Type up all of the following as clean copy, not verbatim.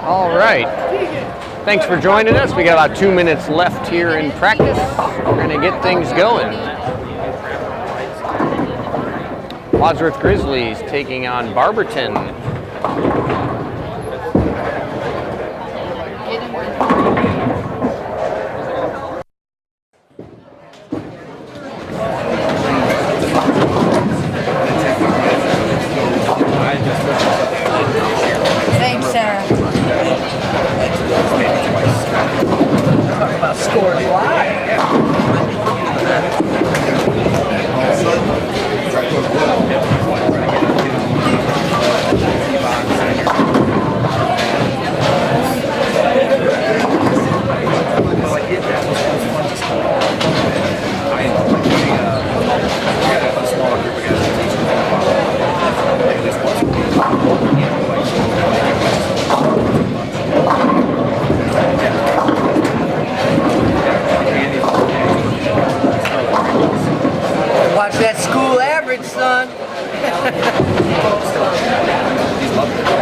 All right. Thanks for joining us. We got about 2 minutes left here in practice. We're going to get things going. Wadsworth Grizzlies taking on Barberton. Thanks, Sarah. Talk about scoring live. Watch that school average, son.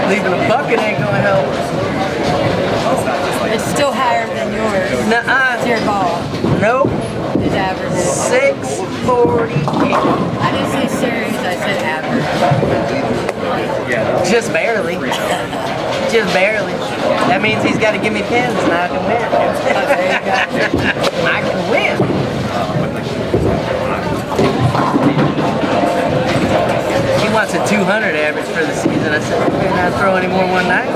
Leaving a bucket ain't gonna help. It's still higher than yours. Nuh-uh. It's your ball. Nope. It's average. 648. I didn't say series, I said average. Just barely. Just barely. That means he's got to give me pins and I can win. There you go. I can win. He wants a 200 average for the season. I said, you better not throw any more one night.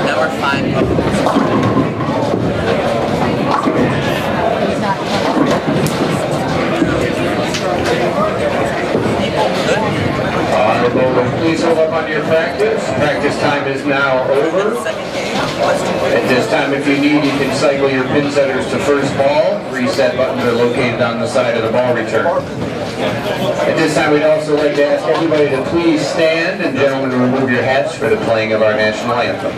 Now we're 5. Please hold up on your practice. Practice time is now over. At this time, if you need, you can cycle your pin setters to first ball. Reset buttons are located on the side of the ball return. At this time, we'd also like to ask everybody to please stand, and gentlemen, remove your hats for the playing of our national anthem.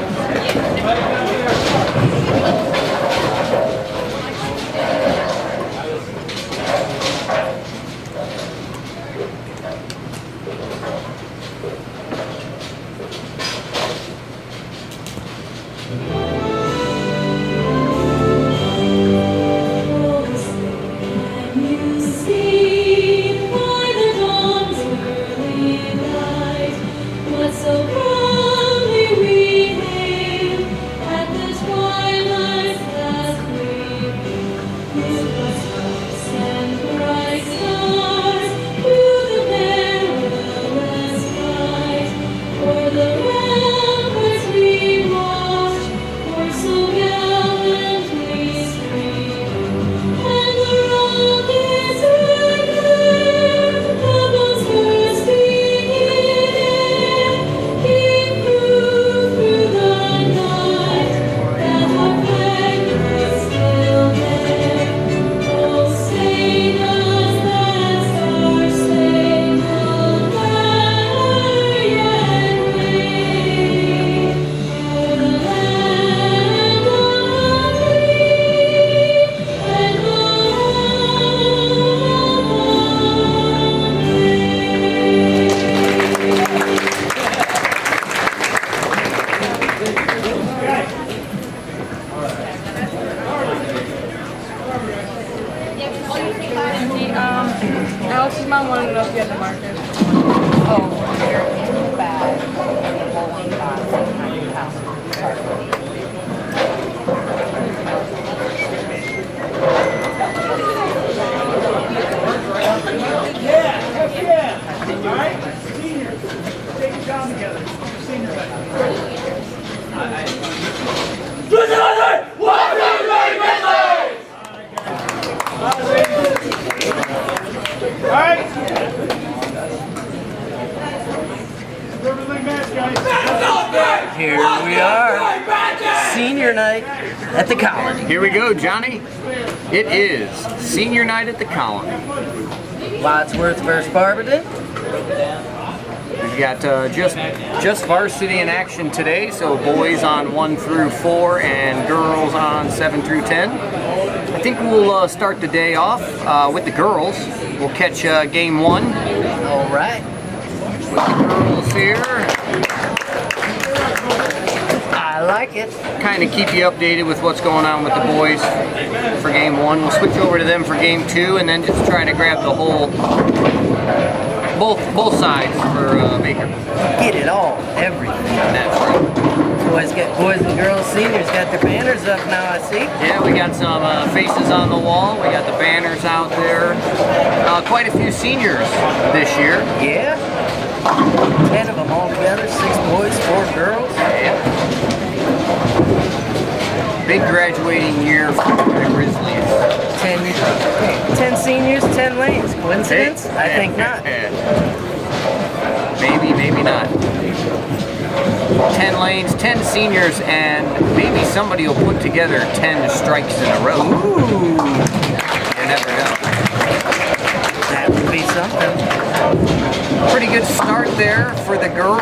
Alex is mom wanted to know if you had the market. Oh, they're in the bag. Bowling box. All right, seniors, take it down together. Senior night. All right. Here we are. Senior night at the Colony. Here we go, Johnny. It is senior night at the Colony. Wadsworth versus Barberton. We've got just varsity in action today, so boys on 1 through 4 and girls on 7 through 10. think we'll start the day off with the girls. We'll catch game 1. All right. With the girls here. I like it. Kind of keep you updated with what's going on with the boys for game 1. We'll switch over to them for game 2, and then just try to grab the whole, both sides for Baker. Get it all, everything. That's right. Boys and girls, seniors got their banners up now, I see. Yeah, we got some faces on the wall. We got the banners out there. Quite a few seniors this year. Yeah. 10 of them all together, 6 boys, 4 girls. Yeah. Big graduating year for the Grizzlies. 10 seniors, 10 lanes. Coincidence? I think not. Maybe not. 10 lanes, 10 seniors, and maybe somebody will put together 10 strikes in a row. Ooh. You never know. That would be something. Pretty good start there for the girls.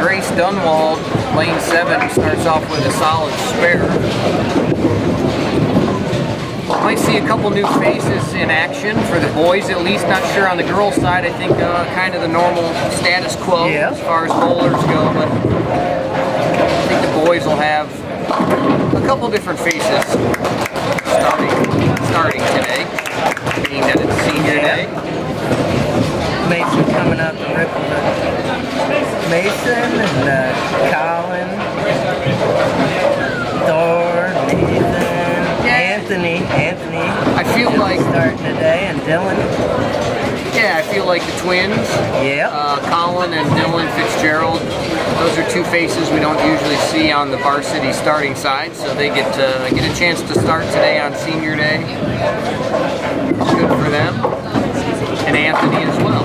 Grace Dunwald, lane 7, starts off with a solid spare. Might see a couple new faces in action for the boys, at least. Not sure on the girls' side. I think kind of the normal status quo as far as bowlers go, but I think the boys will have a couple different faces starting today, being that it's senior day. Mason coming up and ripping the Mason and Colin, Thor, Nathan. Anthony. I feel like starting today, and Dylan. Yeah, I feel like the twins. Yeah. Colin and Dylan Fitzgerald. Those are 2 faces we don't usually see on the varsity starting side, so they get a chance to start today on senior day. Good for them, and Anthony as well.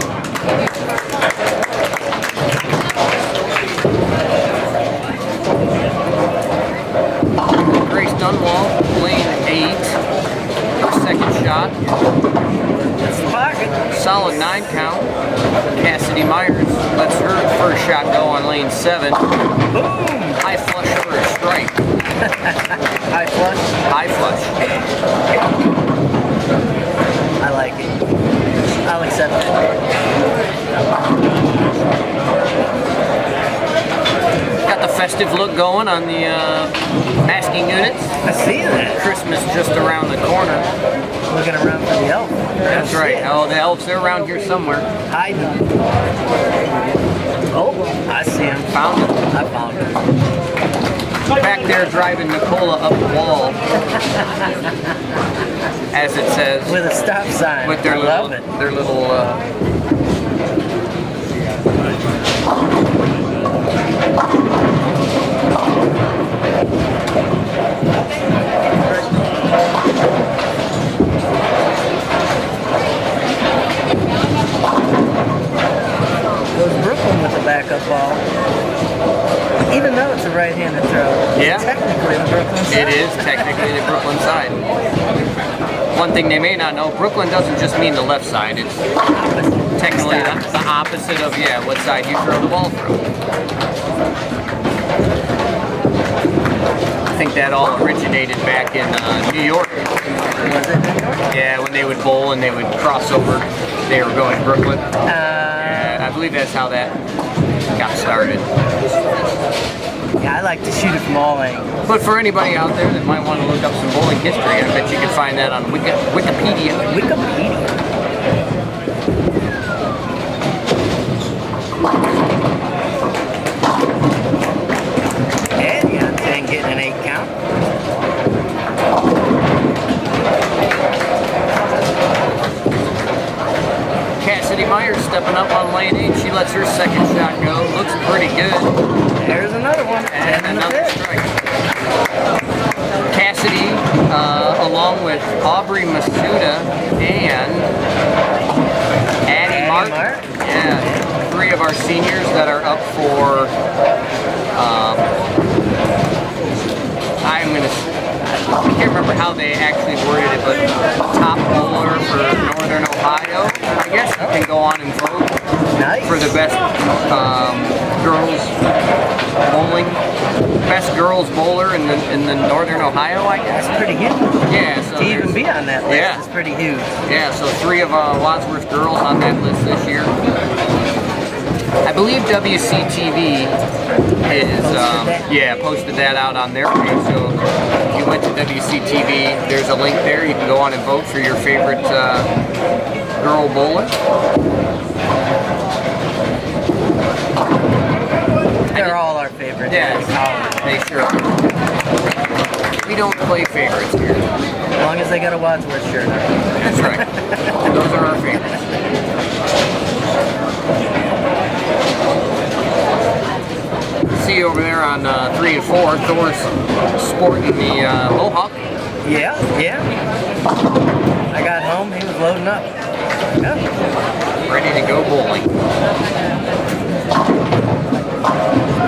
Grace Dunwall, lane 8, her second shot. That's the pocket. Solid 9 count. Cassidy Myers lets her first shot go on lane 7. Boom! High flush over a strike. High flush. High flush. I like it. I'll accept it. Got the festive look going on the masking units. I see that. Christmas just around the corner. Looking around for the elf. That's right. Oh, the elves, they're around here somewhere. Hiding. Oh, I see him. Found it. I found him. Back there driving Nicola up the wall. As it says. With a stop sign. With their Love little, it. their little Goes Brooklyn with the backup ball. Even though it's a right-handed throw. Yeah. Technically the Brooklyn side. It is technically the Brooklyn side. One thing they may not know, Brooklyn doesn't just mean the left side. It's technically the opposite of, what side you throw the ball from. I think that all originated back in New York. Was it New York? Yeah, when they would bowl and they would cross over, they were going Brooklyn. I believe that's how that got started. Yeah, I like to shoot it from all angles. But for anybody out there that might want to look up some bowling history, I bet you can find that on Wikipedia. Wikipedia. And Yontan getting an 8 count. Cassidy Myers stepping up on lane 8. She lets her second shot go. Looks pretty good. There's another one. And another strike. Cassidy, along with Aubrey Masuda and Addie Martin. Yeah, 3 of our seniors that are up for, I can't remember how they actually worded it, but top bowler for Northern Ohio. I guess you can go on and vote for the best girls bowling, best girls bowler in the Northern Ohio, I guess. That's pretty good. Yeah, so TV on that list Yeah. is pretty huge. Yeah, so 3 of Wadsworth girls on that list this year. I believe WCTV is posted that out on their page. So if you went to WCTV, there's a link there. You can go on and vote for your favorite girl bowler. They're all our favorites. Yeah, they sure are. We don't play favorites here. As long as they got a Wadsworth shirt on. That's right. Those are our favorites. See over there on 3 and 4, Thor's sporting the Mohawk. Yeah. I got home, he was loading up. Yeah. Ready to go bowling.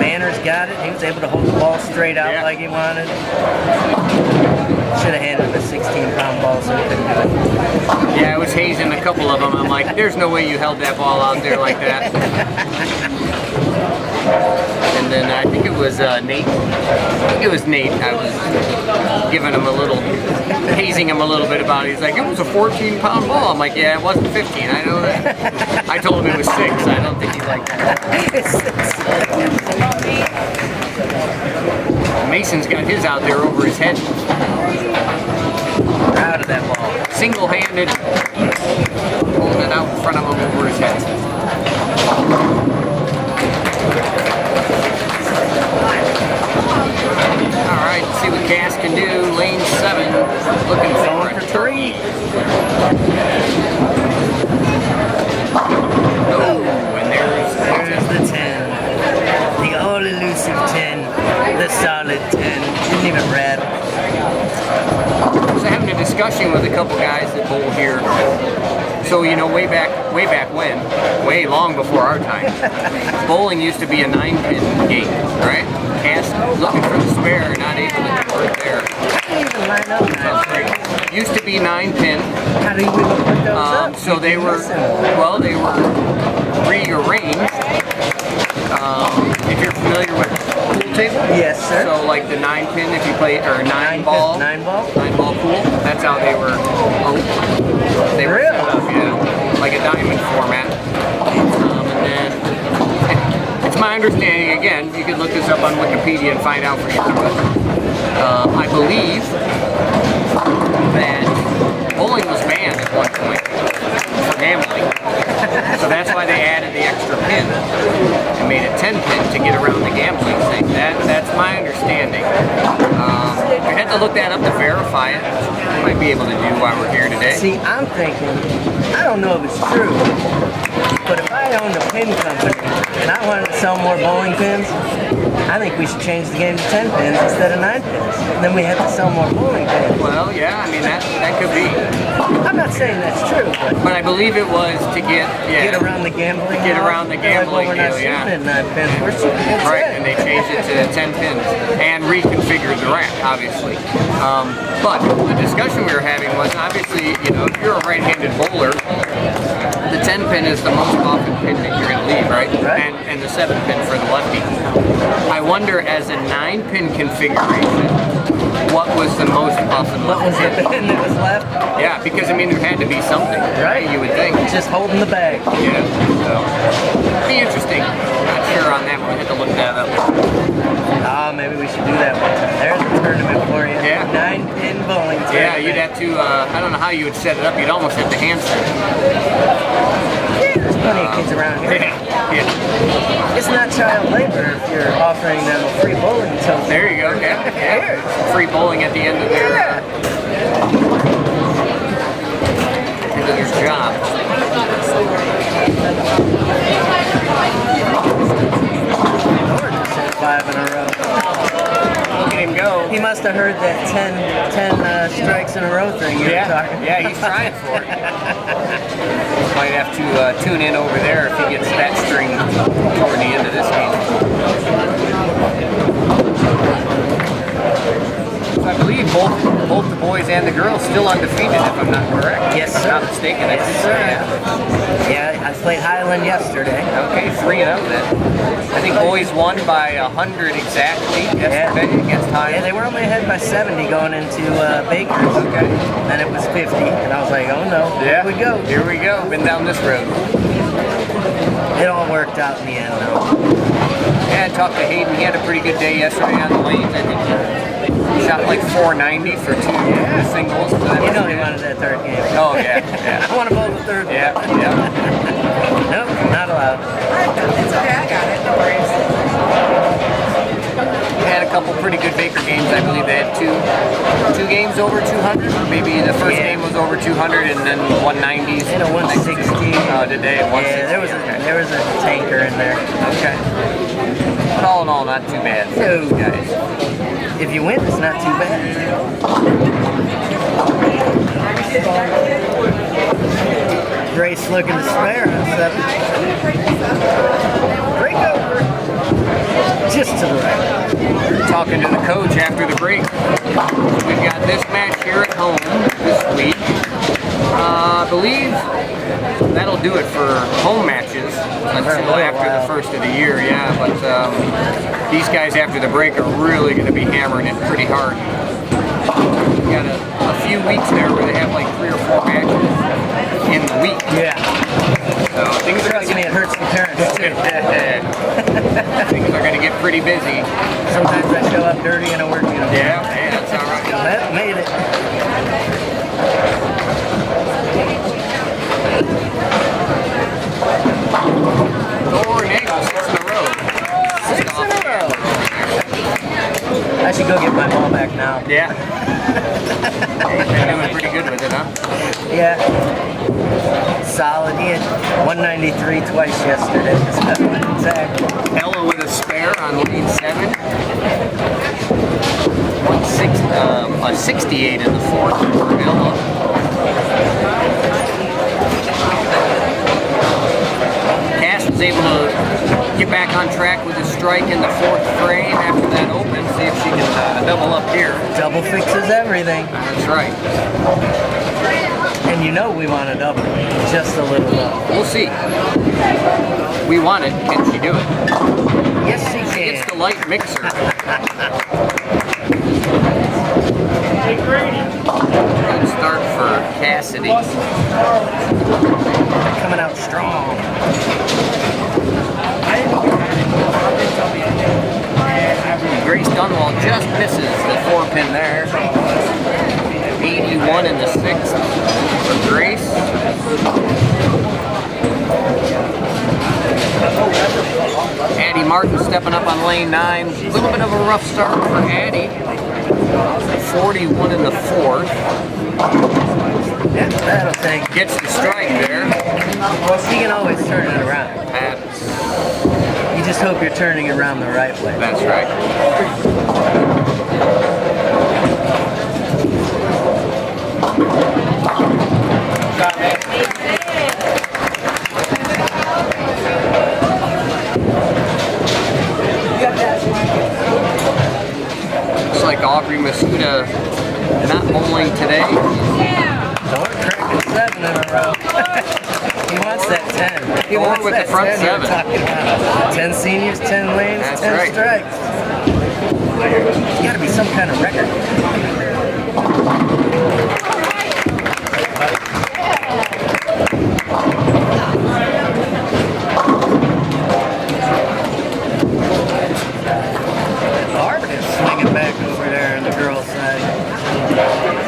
Banner's got it. He was able to hold the ball straight out like he wanted. Should have handed him a 16-pound ball so he couldn't do it. Yeah, I was hazing a couple of them. I'm like, there's no way you held that ball out there like that. And then I think it was Nate. I think it was Nate. I was giving him a little, hazing him a little bit about it. He's like, it was a 14-pound ball. I'm like, yeah, it wasn't 15. I know that. I told him it was 6. I don't think he liked that. Mason's got his out there over his head. Proud of that ball. Single-handed, holding it out in front of him over his head. All right, see what Cass can do. Lane 7, looking for a 3. Oh, and there's the 10. The all-elusive 10. The solid 10. Didn't even rattle. I was having a discussion with a couple guys that bowl here. So, you know, way back when, way long before our time, bowling used to be a 9-pin game, right? Cass looking for the spare, not able to convert there. I didn't even line up now. Used to be 9-pin. How do you even put those up? So they were rearranged. If you're familiar with pool table, Yes, sir. so like the 9-pin, if you play, or 9-ball, 9-ball? 9-ball pool. That's how they were. They were set up, yeah, like a diamond format. And then it's my understanding. Again, you can look this up on Wikipedia and find out for sure. But I believe that bowling was banned at one point for gambling. So that's why they added the extra pin and made it 10-pin to get around the gambling thing. That's my understanding. I had to look that up to verify it. Might be able to do while we're here today. See, I'm thinking, I don't know if it's true, but if I owned a pin company and I wanted to sell more bowling pins, I think we should change the game to 10 pins instead of 9 pins. And then we have to sell more bowling pins. Well, yeah, I mean, that could be. I'm not saying that's true, But I believe it was to get around the gambling. Get around the gambling we're not deal, yeah. shooting at 9 pins, we're shooting at 10. Right, and they changed it to 10 pins and reconfigured the rack, obviously. But the discussion we were having was, obviously, you know, if you're a right-handed bowler, the 10-pin is the most often pin that you're going to leave, right? And the 7-pin for the lefty. I wonder, as a 9-pin configuration, what was the most often What was the pin that was left? Yeah, because, I mean, there had to be something, right? You would think. Just holding the bag. Yeah, so, be interesting. Not sure on that one. We had to look that up. Maybe we should do that one time. There's a tournament for you. Yeah. 9-pin bowling tournament. Yeah, you'd have to, I don't know how you would set it up. You'd almost have to hamstring. Yeah, there's plenty of kids around here. Yeah. It's not child labor if you're offering them a free bowling token. There you go, yeah. Free bowling at the end of their, end of their job. 5 in a row. Look at him go. He must have heard that 10 strikes in a row thing you were talking about. Yeah, he's trying for it. Might have to tune in over there if he gets that string toward the end of this game. So I believe both the boys and the girls still undefeated, if I'm not correct. Yes, Yes, if sir. I'm not mistaken. I should say, yeah. Yeah, I played Highland yesterday. Okay, 3-0 then. I think boys won by 100 exactly yesterday against Highland. Yeah, they were only ahead by 70 going into Baker's. Okay. And it was 50. And I was like, oh no, here we go. Here we go. Been down this road. It all worked out in the end, though. Yeah, I talked to Hayden. He had a pretty good day yesterday on the lanes. I think he shot like 490 for two singles. So that You was know he good. wanted that third game. Oh, yeah. I want to bowl the third one. Yeah, yeah. Nope, not allowed. It's okay, I got it. No worries. Had a couple pretty good Baker games. I believe they had two games over 200. Maybe the first game was over 200 and then 190s. And a 160. Today at 160. Yeah, there was a tanker in there. Okay. But all in all, not too bad for No. those guys. If you win, it's not too bad. Grace looking to spare on 7. Break over. Just to the right. Talking to the coach after the break. We've got this match here at home this week. I believe that'll do it for home matches until after the first of the year, yeah. But these guys after the break are really going to be hammering it pretty hard. We got a few weeks there where they have like 3 or 4 matches in the week. Yeah. So things are Trust me, it hurts the parents too. things are going to get pretty busy. Sometimes I show up dirty in a work uniform. Yeah, that's all right. That made it. Thor and Nagel, 6 in a row. 6 in a row. I should go get my ball back now. Yeah. You've been doing pretty good with it, huh? Yeah. Solid. He had 193 twice yesterday. Exactly. Ella with a spare on lane 7. A 68 in the 4th for Ella. Cass was able to get back on track with a strike in the 4th frame after that open. See if she can double up here. Double fixes everything. That's right. And you know we want a double. Just a little double. We'll see. We want it. Can she do it? Yes, she It's the can. light mixer. Good start for Cassidy. Coming out strong. Grace Dunwall just misses the 4-pin there. 81 in the 6th for Grace. Addie Martin stepping up on lane 9. A little bit of a rough start for Addie. 41 in the 4th. Yeah, that'll take. Gets the strike there. He can always turn it around. You just hope you're turning it around the right way. That's right. Looks like Aubrey Masuda not bowling today. Don't crack it 7 in a row. He wants that 10. He Going wants with that the front 10 you were 7. talking about. 10 seniors, 10 lanes, That's 10 right. strikes. It's got to be some kind of record. Barberton swinging back over there on the girls' side.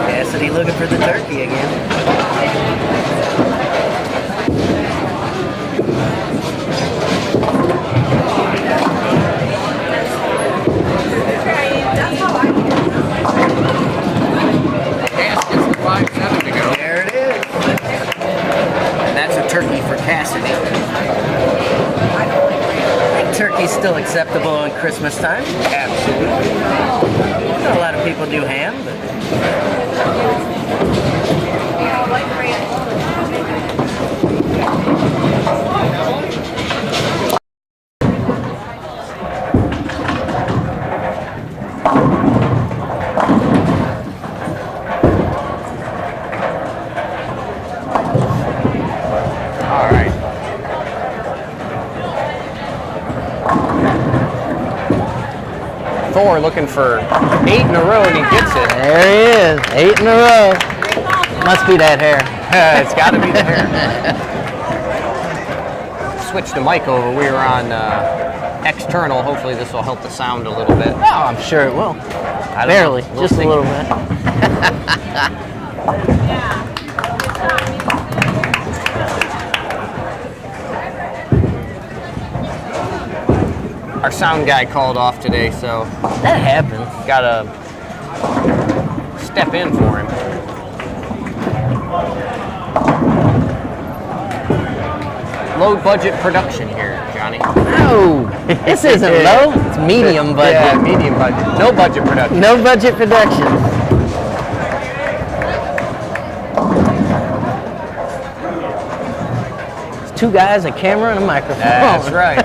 Cassidy looking for the turkey again. Cass gets the 5-7 to go. There it is. And that's a turkey for Cassidy. I think turkey's still acceptable on Christmas time. Absolutely. Not a lot of people do ham, but Thor looking for 8 in a row, and he gets it. There he is, 8 in a row. Must be that hair. It's got to be the hair. Switch the mic over. We were on external. Hopefully this will help the sound a little bit. Oh, I'm sure it will. Barely, just a little bit. Our sound guy called off today, so That happens. gotta step in for him. Low budget production here, Johnny. No, this isn't low. It's medium budget. Yeah, medium budget. No budget production. No budget production. It's 2 guys, a camera, and a microphone. That's right.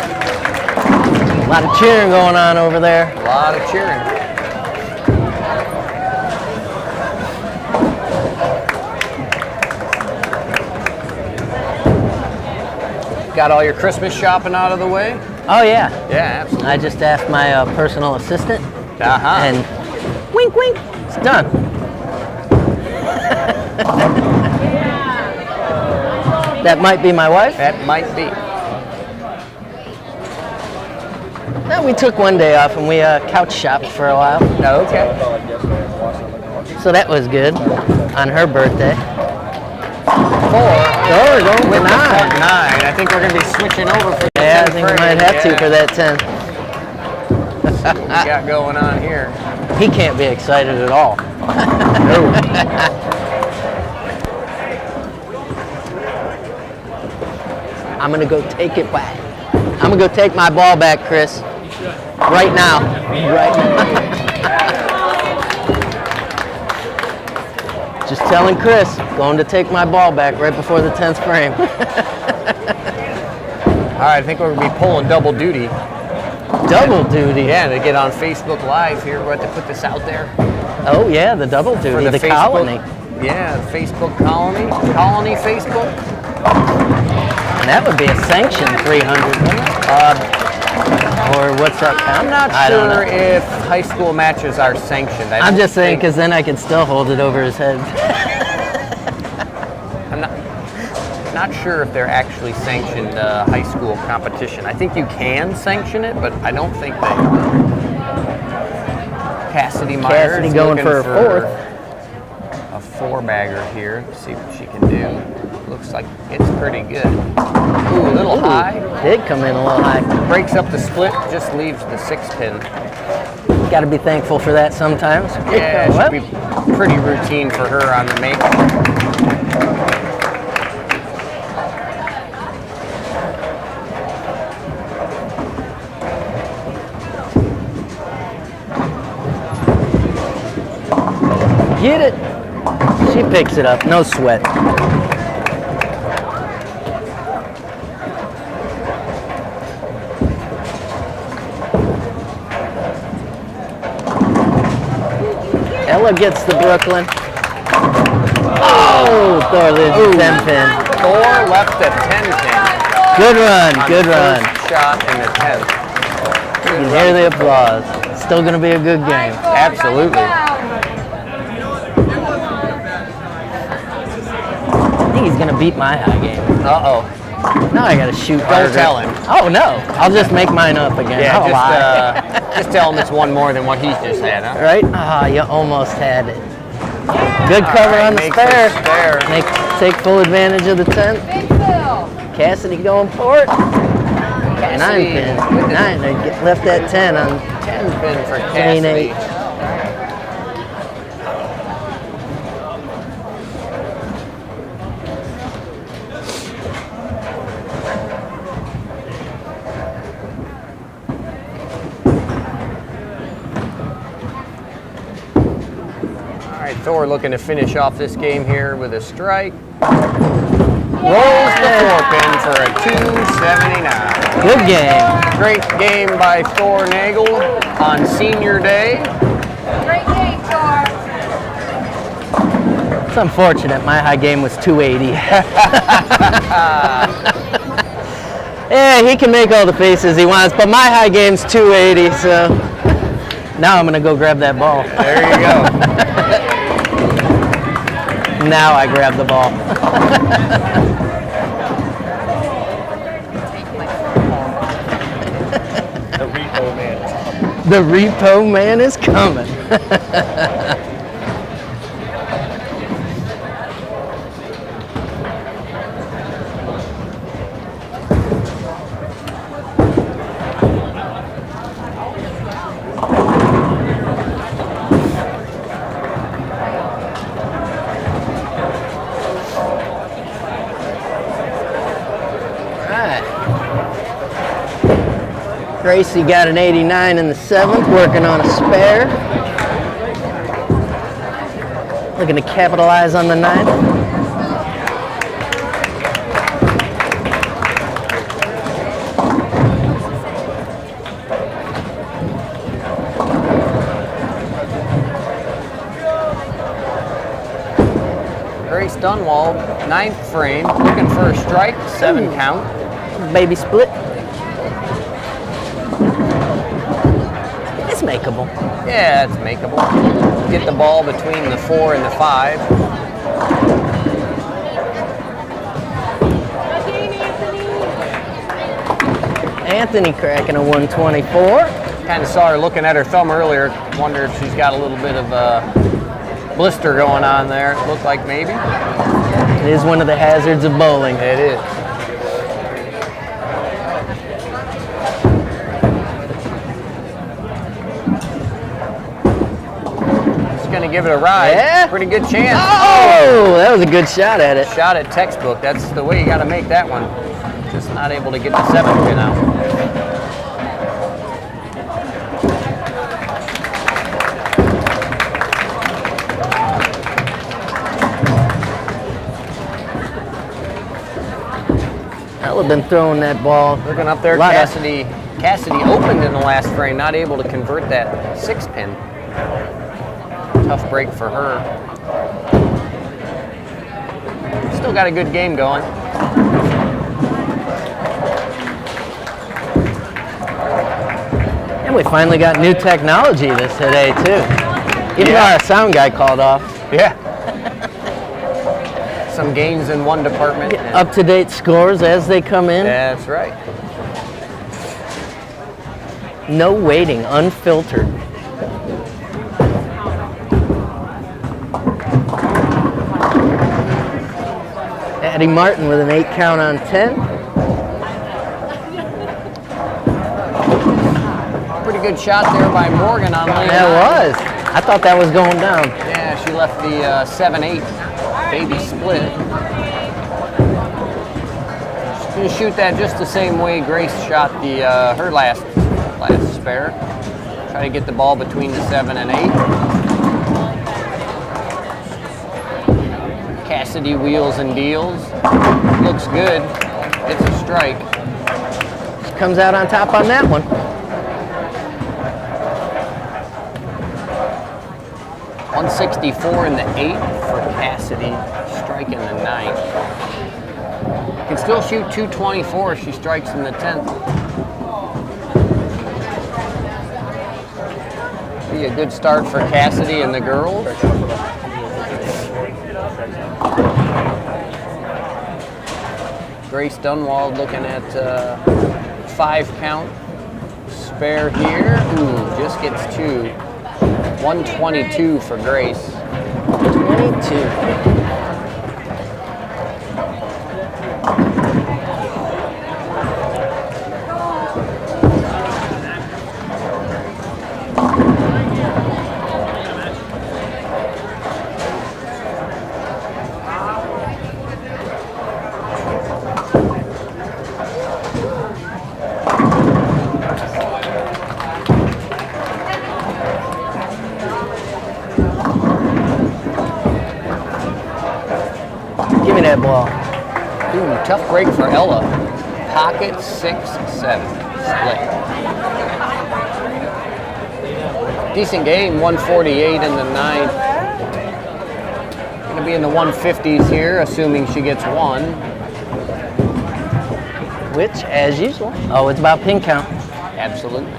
A lot of cheering going on over there. A lot of cheering. Got all your Christmas shopping out of the way? Oh yeah. Yeah, absolutely. I just asked my personal assistant, Uh-huh. and wink, wink, it's done. That might be my wife. That might be. No, we took one day off and we couch shopped for a while, No, okay. so that was good on her birthday. 4. Oh, going for With the 9. front 9. I think we're going to be switching over for the Yeah, I 10th think we frame. might have to Yeah. for that 10. What we got going on here. He can't be excited at all. I'm gonna go take it back. I'm gonna go take my ball back, Chris. Right now. Right now. Just telling Chris, going to take my ball back right before the 10th frame. All right, I think we're going to be pulling double duty. Double duty. Yeah, they get on Facebook Live here. We're going to put this out there. Oh yeah, the double duty, For the Facebook, colony. Yeah, the Facebook colony. Colony Facebook. And that would be a sanctioned 300, wouldn't it? Or what's that count? I'm not I don't sure know. if high school matches are sanctioned. I'm just saying because then I could still hold it over his head. I'm not sure if they're actually sanctioned high school competition. I think you can sanction it, but I don't think they are. Cassidy Myers Cassidy going looking for a 4th. A 4-bagger here. Let's see what she can do. Looks like it's pretty good. Ooh, a little high. Did come in a little high. Breaks up the split, just leaves the 6-pin. Got to be thankful for that sometimes. Yeah, it Well, should be pretty routine for her on the make. get it. She picks it up, no sweat. Ella gets the Brooklyn. Oh, Thor leaves the 10 pin. Thor left the 10 pin. Good run, On good the run. first shot in the 10th. You can hear the applause. Still going to be a good game. Absolutely. I think he's going to beat my high game. Uh-oh. Now I got to shoot. Don't tell him. Oh, no. I'll just make mine up again. Yeah, I'll lie. just tell him it's one more than what he's just had, huh? Right? Ah, you almost had it. Good cover All right, on the makes spare. it spare. Take full advantage of the 10th. Cassidy going for it. 9 pin. 9. They left that 10 on 10 pin for Lane Cassidy. 8. Thor looking to finish off this game here with a strike. Rolls the 4-pin for a 279. Good game. Great game by Thor Nagel on Senior Day. Great game, Thor. It's unfortunate my high game was 280. Yeah, he can make all the faces he wants, but my high game's 280, so now I'm gonna go grab that ball. There you go. Now I grab the ball. The repo man is coming. Gracie got an 89 in the 7th, working on a spare. Looking to capitalize on the 9th. Grace Dunwald, 9th frame, looking for a strike, 7 count. Baby split. It's makeable. Yeah, it's makeable. Get the ball between the 4 and the 5. Anthony cracking a 124. Kind of saw her looking at her thumb earlier. Wonder if she's got a little bit of a blister going on there. It looked like maybe. It is one of the hazards of bowling. It is. Gonna give it a ride. Yeah? Pretty good chance. Oh, that was a good shot at it. Shot at textbook. That's the way you got to make that one. Just not able to get the 7-pin out. I would have been throwing that ball. Looking up there, Cassidy opened in the last frame, not able to convert that 6-pin. Tough break for her. Still got a good game going. And we finally got new technology today too. Even though our sound guy called off. Yeah. Some gains in one department. Up-to-date scores as they come in. That's right. No waiting, unfiltered. Addie Martin with an 8 count on 10. Pretty good shot there by Morgan on lane 9. That was. I thought that was going down. Yeah, she left the 7-8 baby split. She's gonna shoot that just the same way Grace shot the her last spare. Try to get the ball between the 7 and 8. Cassidy wheels and deals. Looks good. It's a strike. She comes out on top on that one. .164 in the 8 for Cassidy, striking the 9th. Can still shoot 224 if she strikes in the 10th. Be a good start for Cassidy and the girls. Grace Dunwald looking at 5 count. Spare here. Ooh, just gets 2. 122 for Grace. 22. Give me that ball. Ooh, tough break for Ella. Pocket 6-7. Split. Decent game, 148 in the ninth. Gonna be in the 150s here, assuming she gets one. Which, as usual, oh, it's about pin count. Absolutely.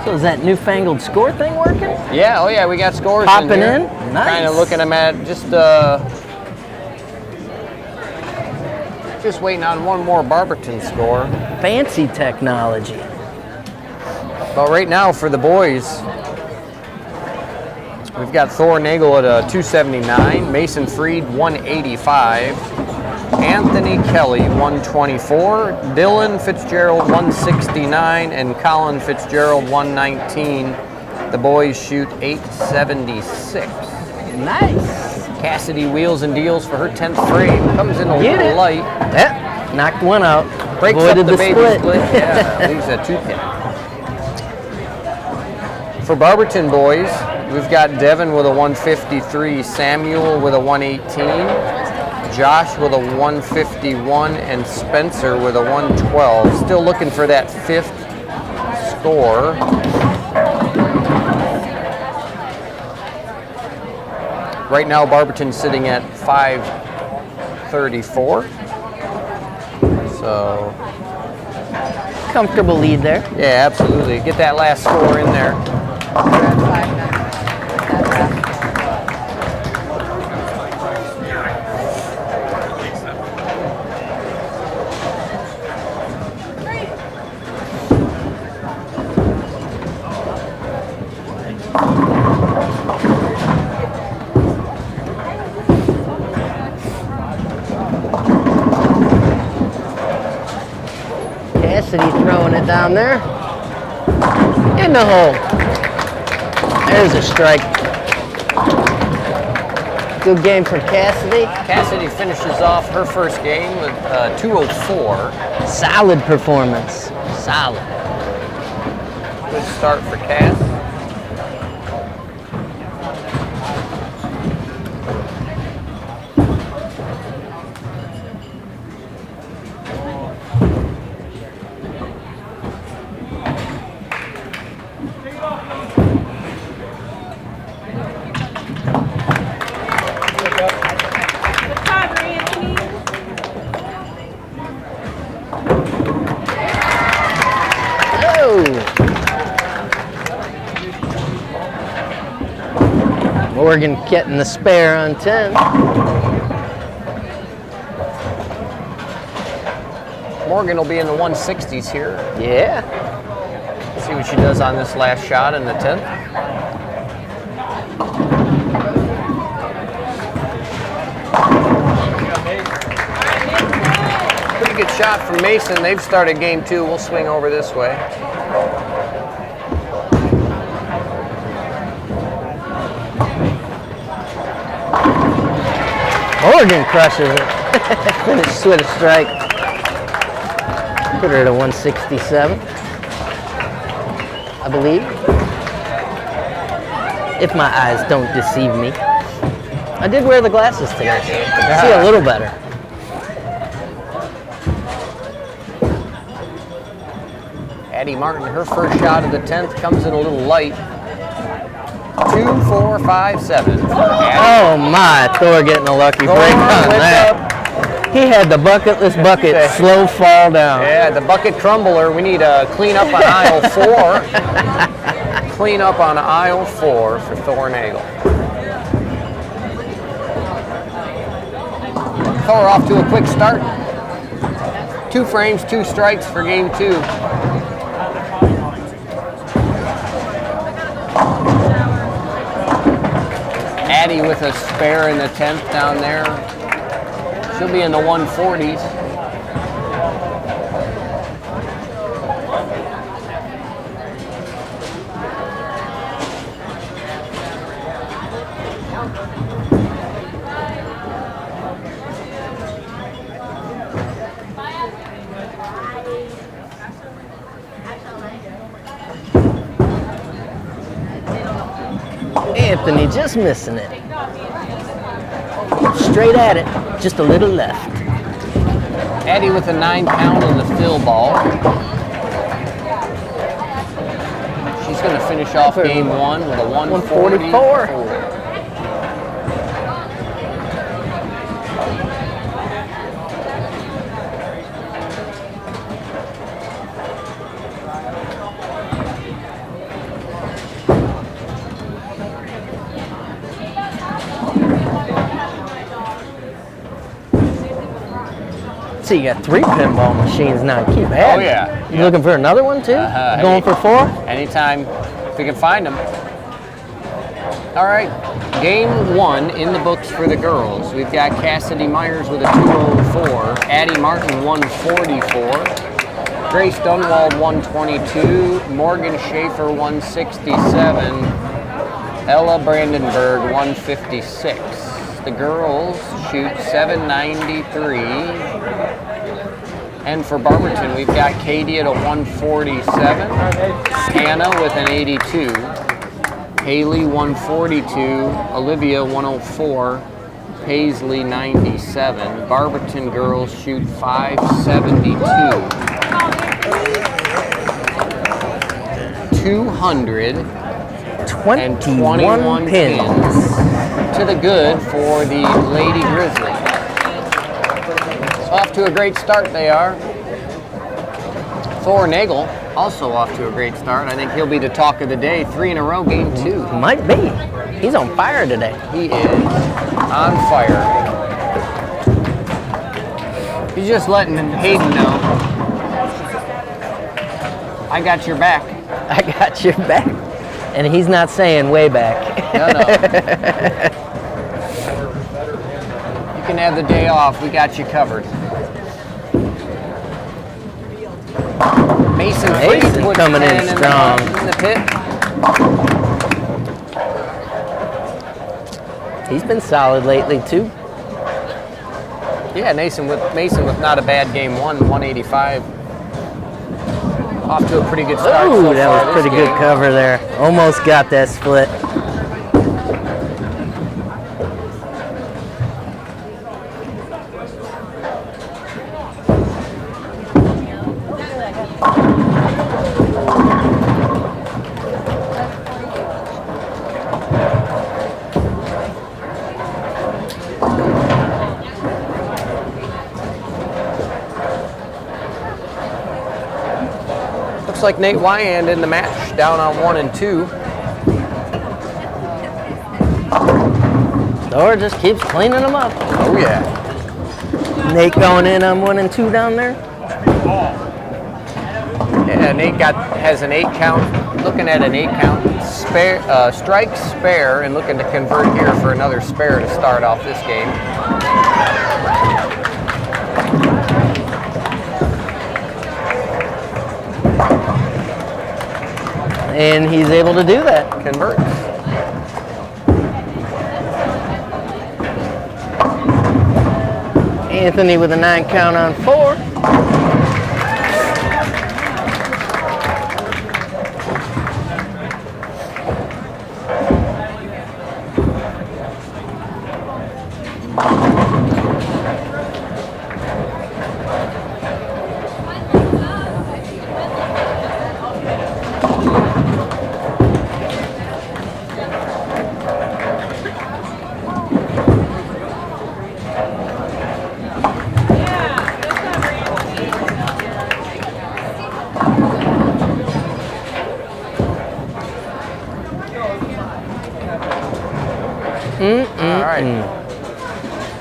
So is that newfangled score thing working? Yeah, oh yeah, we got scores Popping in here. in? Nice. Kind of looking them at just waiting on one more Barberton score. Fancy technology. But right now for the boys, we've got Thor Nagel at a 279, Mason Freed 185, Anthony Kelly 124, Dylan Fitzgerald 169, and Colin Fitzgerald 119. The boys shoot 876. Nice. Cassidy wheels and deals for her 10th frame. Comes in a little light. Yep. Knocked one out. Breaks Avoided up the baby split. Yeah, leaves a 2-pin. For Barberton boys, we've got Devin with a 153, Samuel with a 118, Josh with a 151, and Spencer with a 112. Still looking for that 5th score. Right now, Barberton's sitting at 534. So, Comfortable lead there. yeah, absolutely. Get that last score in there. Cassidy throwing it down there. In the hole. There's a strike. Good game for Cassidy. Cassidy finishes off her first game with 204. Solid performance. Solid. Good start for Cass. Morgan getting the spare on 10. Morgan will be in the 160s here. Yeah. See what she does on this last shot in the 10th. Pretty good shot from Mason. They've started game 2. We'll swing over this way. Morgan crushes it. Finished with a strike. Put her at a 167, I believe. If my eyes don't deceive me. I did wear the glasses today, so I can see a little better. Addie Martin, her first shot of the 10th comes in a little light. 2, 4, 5, 7. Oh my, Thor getting a lucky break on that. He had the bucketless bucket slow fall down. Yeah, the bucket crumbler. We need a clean up on aisle 4. Clean up on aisle 4 for Thor Nagel. Thor off to a quick start. 2 frames, 2 strikes for game 2. Addie with a spare in the 10th down there. She'll be in the 140s. Anthony just missing it. Straight at it, just a little left. Addie with a 9-pound in the fill ball. She's going to finish off game one with a 144. So you got 3 pinball machines now. Keep adding. Oh, yeah. You looking for another one too? Going for 4? Anytime if we can find them. All right, game 1 in the books for the girls. We've got Cassidy Myers with a 204, Addie Martin 144, Grace Dunwald 122, Morgan Schaefer 167, Ella Brandenburg 156. The girls shoot 793. And for Barberton, we've got Katie at a 147, Anna with an 82, Haley 142, Olivia 104, Paisley 97. Barberton girls shoot 572. 221 pins to the good for the Lady Grizzly. Off to a great start they are. Thor Nagel also off to a great start. I think he'll be the talk of the day. 3 in a row, game 2. Might be. He's on fire today. He is on fire. He's just letting Hayden know. I got your back. I got your back. And he's not saying way back. No. You can have the day off. We got you covered. Mason Fleetwood coming in strong. In the pit. He's been solid lately too. Yeah, Mason with not a bad game. 185. Off to a pretty good start. Ooh, so that far was pretty this good game. cover there. Almost got that split. Looks like Nate Wyand in the match, down on 1 and 2. Thor just keeps cleaning them up. Oh yeah. Nate going in on 1 and 2 down there. Yeah, Nate has an 8 count. Looking at an 8 count spare, strike spare, and looking to convert here for another spare to start off this game. And he's able to do that. Converts. Anthony with a 9 count on 4. All right.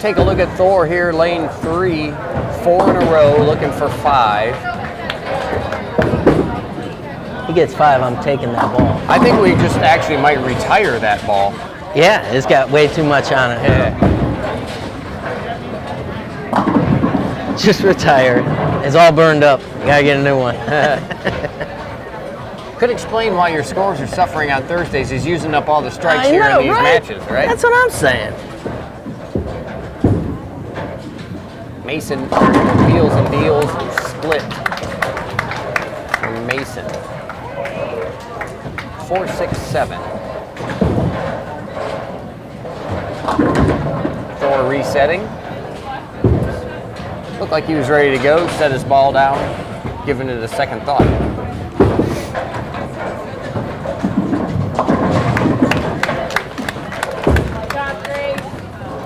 Take a look at Thor here, lane 3, 4 in a row, looking for 5. He gets 5, I'm taking that ball. I think we just actually might retire that ball. Yeah, it's got way too much on it. Yeah. Just retire. It's all burned up. Gotta get a new one. Could explain why your scores are suffering on Thursdays is using up all the strikes I here know, in these right? matches, right? That's what I'm saying. Mason wheels and deals and split from Mason. 4, 6, 7. resetting. Looked like he was ready to go, set his ball down, giving it a second thought.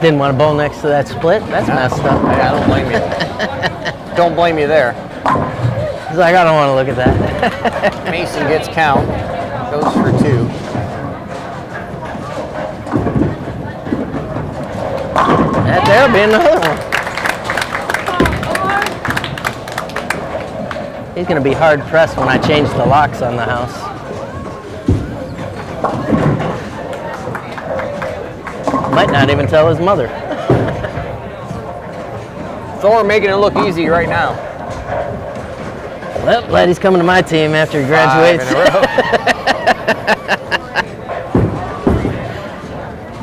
Didn't want to bowl next to that split? That's messed up. I don't blame you. Don't blame you there. He's like, I don't want to look at that. Mason gets count, goes for 2. There'll be another one. He's going to be hard pressed when I change the locks on the house. Might not even tell his mother. Thor making it look easy right now. Well, glad he's coming to my team after he graduates. 5 in a row.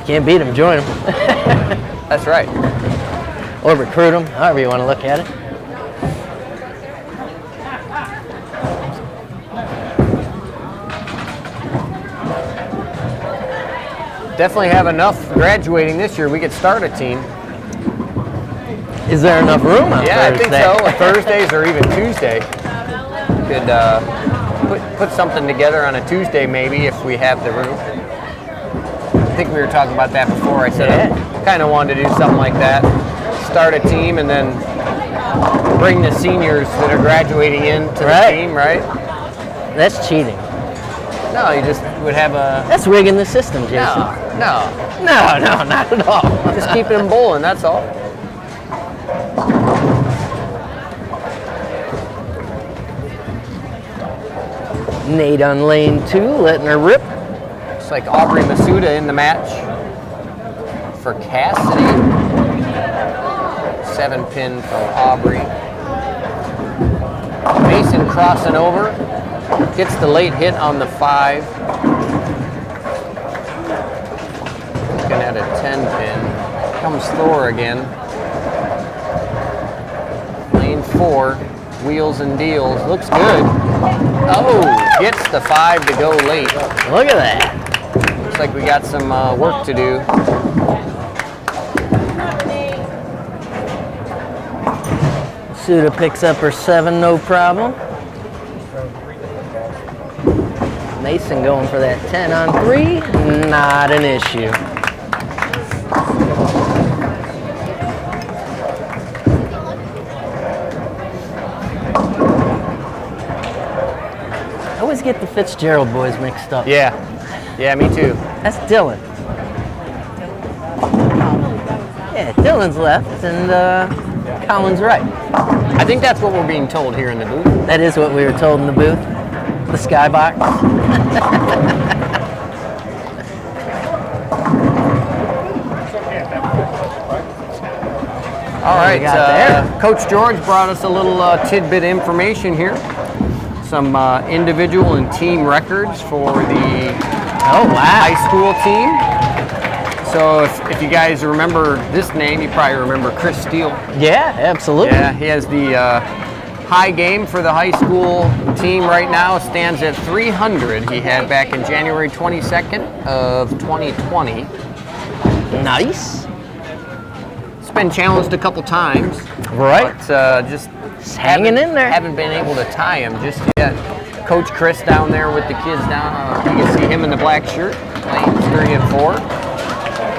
Can't beat him, join him. That's right. Or recruit him, however you want to look at it. Definitely have enough graduating this year. We could start a team. Is there enough room on Yeah, Thursday? I think so. Thursdays or even Tuesday. Could put something together on a Tuesday maybe if we have the room. I think we were talking about that before. I said I kind of wanted to do something like that. Start a team and then bring the seniors that are graduating into the team, right? That's cheating. No, you just would have a... That's rigging the system, Jason. No. No, not at all. Just keeping them bowling, that's all. Nate on lane 2, letting her rip. Looks like Aubrey Masuda in the match for Cassidy. 7-pin from Aubrey. Mason crossing over. Gets the late hit on the 5. Looking at a 10-pin. Comes Thor again. Lane 4. Wheels and deals. Looks good. Oh, gets the 5 to go late. Look at that. Looks like we got some work to do. Suda picks up her 7, no problem. Mason going for that 10 on 3, not an issue. I always get the Fitzgerald boys mixed up. Yeah, me too. That's Dylan. Yeah, Dylan's left and Colin's right. I think that's what we're being told here in the booth. That is what we were told in the booth. The skybox. All right, there? Coach George brought us a little tidbit information here. Some individual and team records for the high school team. So if you guys remember this name, you probably remember Chris Steele. Yeah, absolutely. Yeah, he has the high game for the high school team right now. Stands at 300. He had back in January 22nd of 2020. Nice. It's been challenged a couple times. Right. But just hanging in there. Haven't been able to tie him just yet. Coach Chris down there with the kids down. You can see him in the black shirt, lanes 3 and 4.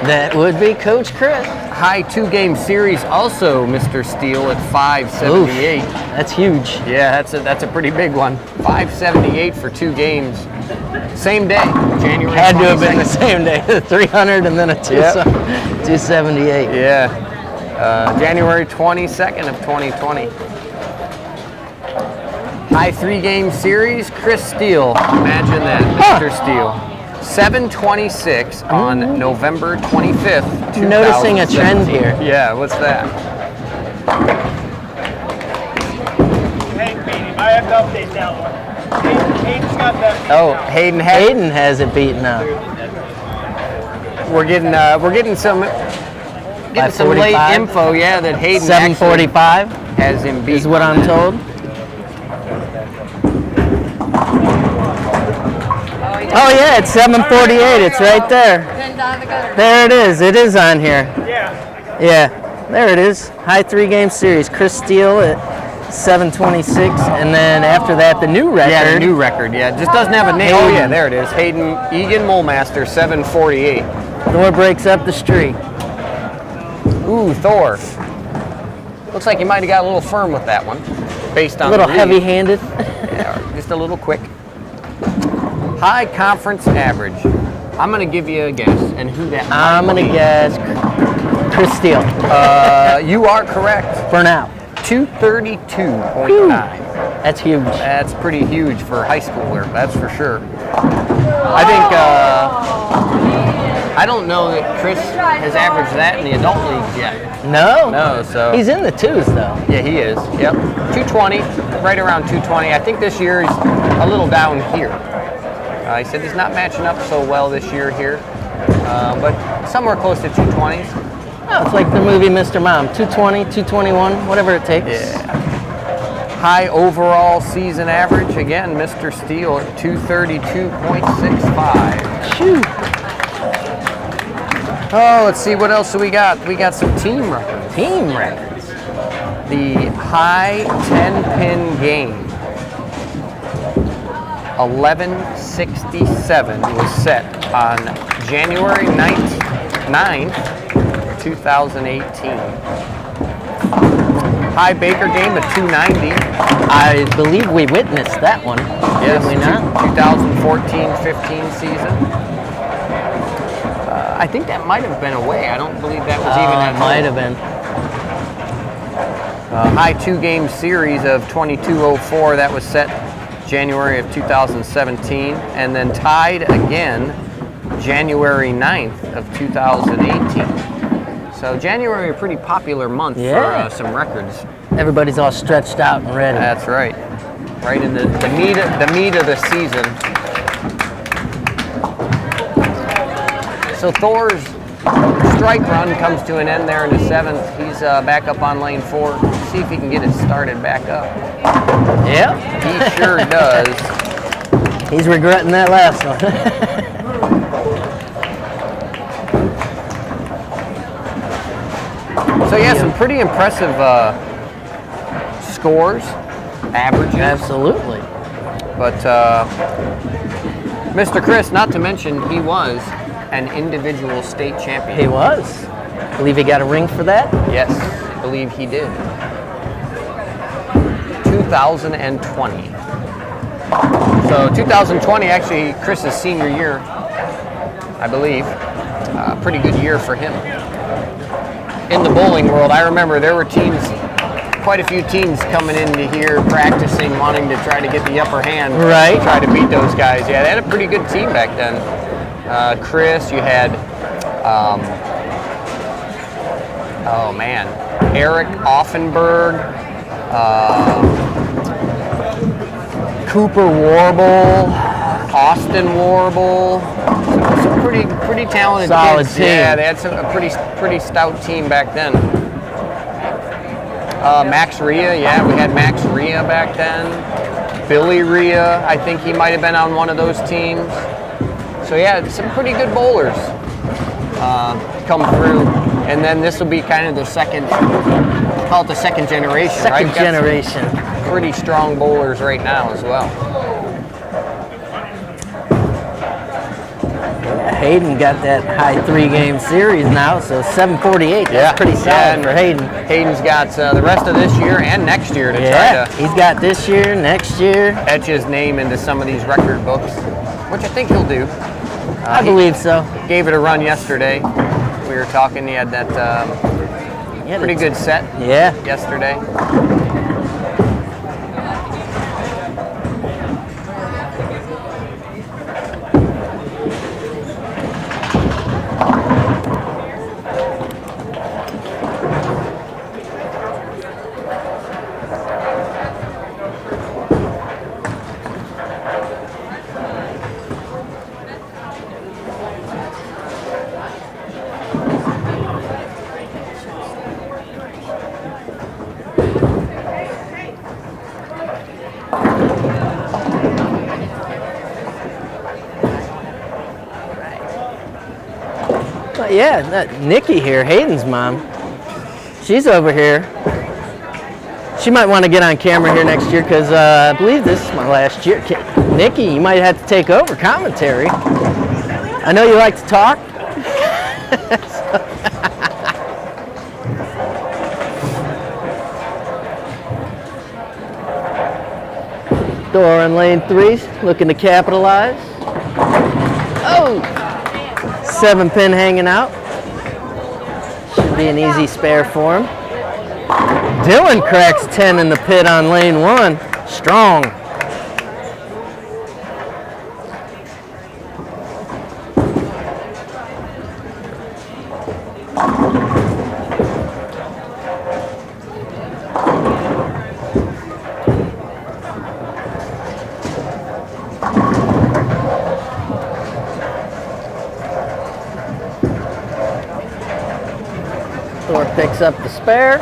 That would be Coach Chris. High 2-game series also, Mr. Steele at 578. Oof, that's huge. Yeah, that's a pretty big one. 578 for 2 games. Same day, January 22nd. Had to have been the same day. 300 and then a 278. Yeah. January 22nd of 2020. High 3-game series, Chris Steele. Imagine that, Mr. Steele. 726 on November 25th, 2017. Noticing a trend here. Yeah, what's that? Hey, Beanie, I have to update that one. Hayden's got that. Oh, Hayden has it beaten up. We're getting some late info, yeah, that Hayden 745 has him beat. is what I'm told. Oh yeah, it's 748. It's right there. There it is. It is on here. Yeah. Yeah, there it is. High 3-game series. Chris Steele at 726, and then after that, the new record. Yeah, the new record. Yeah, it just doesn't have a name. Oh yeah, there it is. Hayden Egan Mulemaster, 748. Thor breaks up the streak. Ooh, Thor. Looks like he might have got a little firm with that one, based on A little the lead. heavy-handed. Yeah, just a little quick. High conference average. I'm going to give you a guess, and who that might I'm going to be. guess Chris Steele. You are correct. For now. 232.9. That's huge. That's pretty huge for high schooler, that's for sure. I think, I don't know that Chris has averaged that in the adult leagues yet. No. No, so. He's in the twos, though. Yeah, he is. Yep. 220, right around 220. I think this year he's a little down here. He said he's not matching up so well this year here, but somewhere close to 220s. Oh, it's like the movie Mr. Mom. 220, 221, whatever it takes. Yeah. High overall season average, again, Mr. Steele at 232.65. Shoo. Oh, let's see, what else do we got? We got some team records. Team records. The high 10-pin game, 1167, was set on January 9th, 2018. High Baker game at 290. I believe we witnessed that one. Yes, Did we not? 2014-15 season. I think that might have been away. I don't believe that was even at It might home. have been. High 2-game series of 2204 that was set January of 2017, and then tied again January 9th of 2018. So January, a pretty popular month Yeah. for some records. Everybody's all stretched out and ready. That's right. Right in the meat of the season. So Thor's strike run comes to an end there in the 7th. He's back up on lane 4. See if he can get it started back up. Yep. He sure does. He's regretting that last one. So yeah, some pretty impressive scores, averages. Absolutely. But Mr. Chris, not to mention, he was an individual state champion. He was. Believe he got a ring for that? Yes, I believe he did. 2020. So 2020, actually, Chris's senior year, I believe. Pretty good year for him. In the bowling world, I remember there were teams, quite a few teams coming into here practicing, wanting to try to get the upper hand. Right. Try to beat those guys. Yeah, they had a pretty good team back then. Chris, you had, oh man, Eric Offenberg, Cooper Warble, Austin Warble, some pretty talented Solid kids. team. Yeah, they had a pretty stout team back then. Max Rhea, yeah, we had Max Rhea back then. Billy Rhea, I think he might have been on one of those teams. So yeah, some pretty good bowlers come through, and then this will be kind of the second, call it the second generation, right? Second generation. Pretty strong bowlers right now as well. Hayden got that high 3-game series now, so 748. That's pretty solid for Hayden. Hayden's got the rest of this year and next year to try to he's got this year, next year. etch his name into some of these record books, which I think he'll do. I believe so. Gave it a run yesterday. We were talking, he had that pretty good set yesterday. But yeah, Nikki here, Hayden's mom. she's over here. She might want to get on camera here next year because I believe this is my last year. Nikki, you might have to take over commentary. I know you like to talk. Door on lane 3, looking to capitalize. Oh! 7-pin hanging out. Should be an easy spare for him. Dylan cracks 10 in the pit on lane 1. Strong. Thor picks up the spare.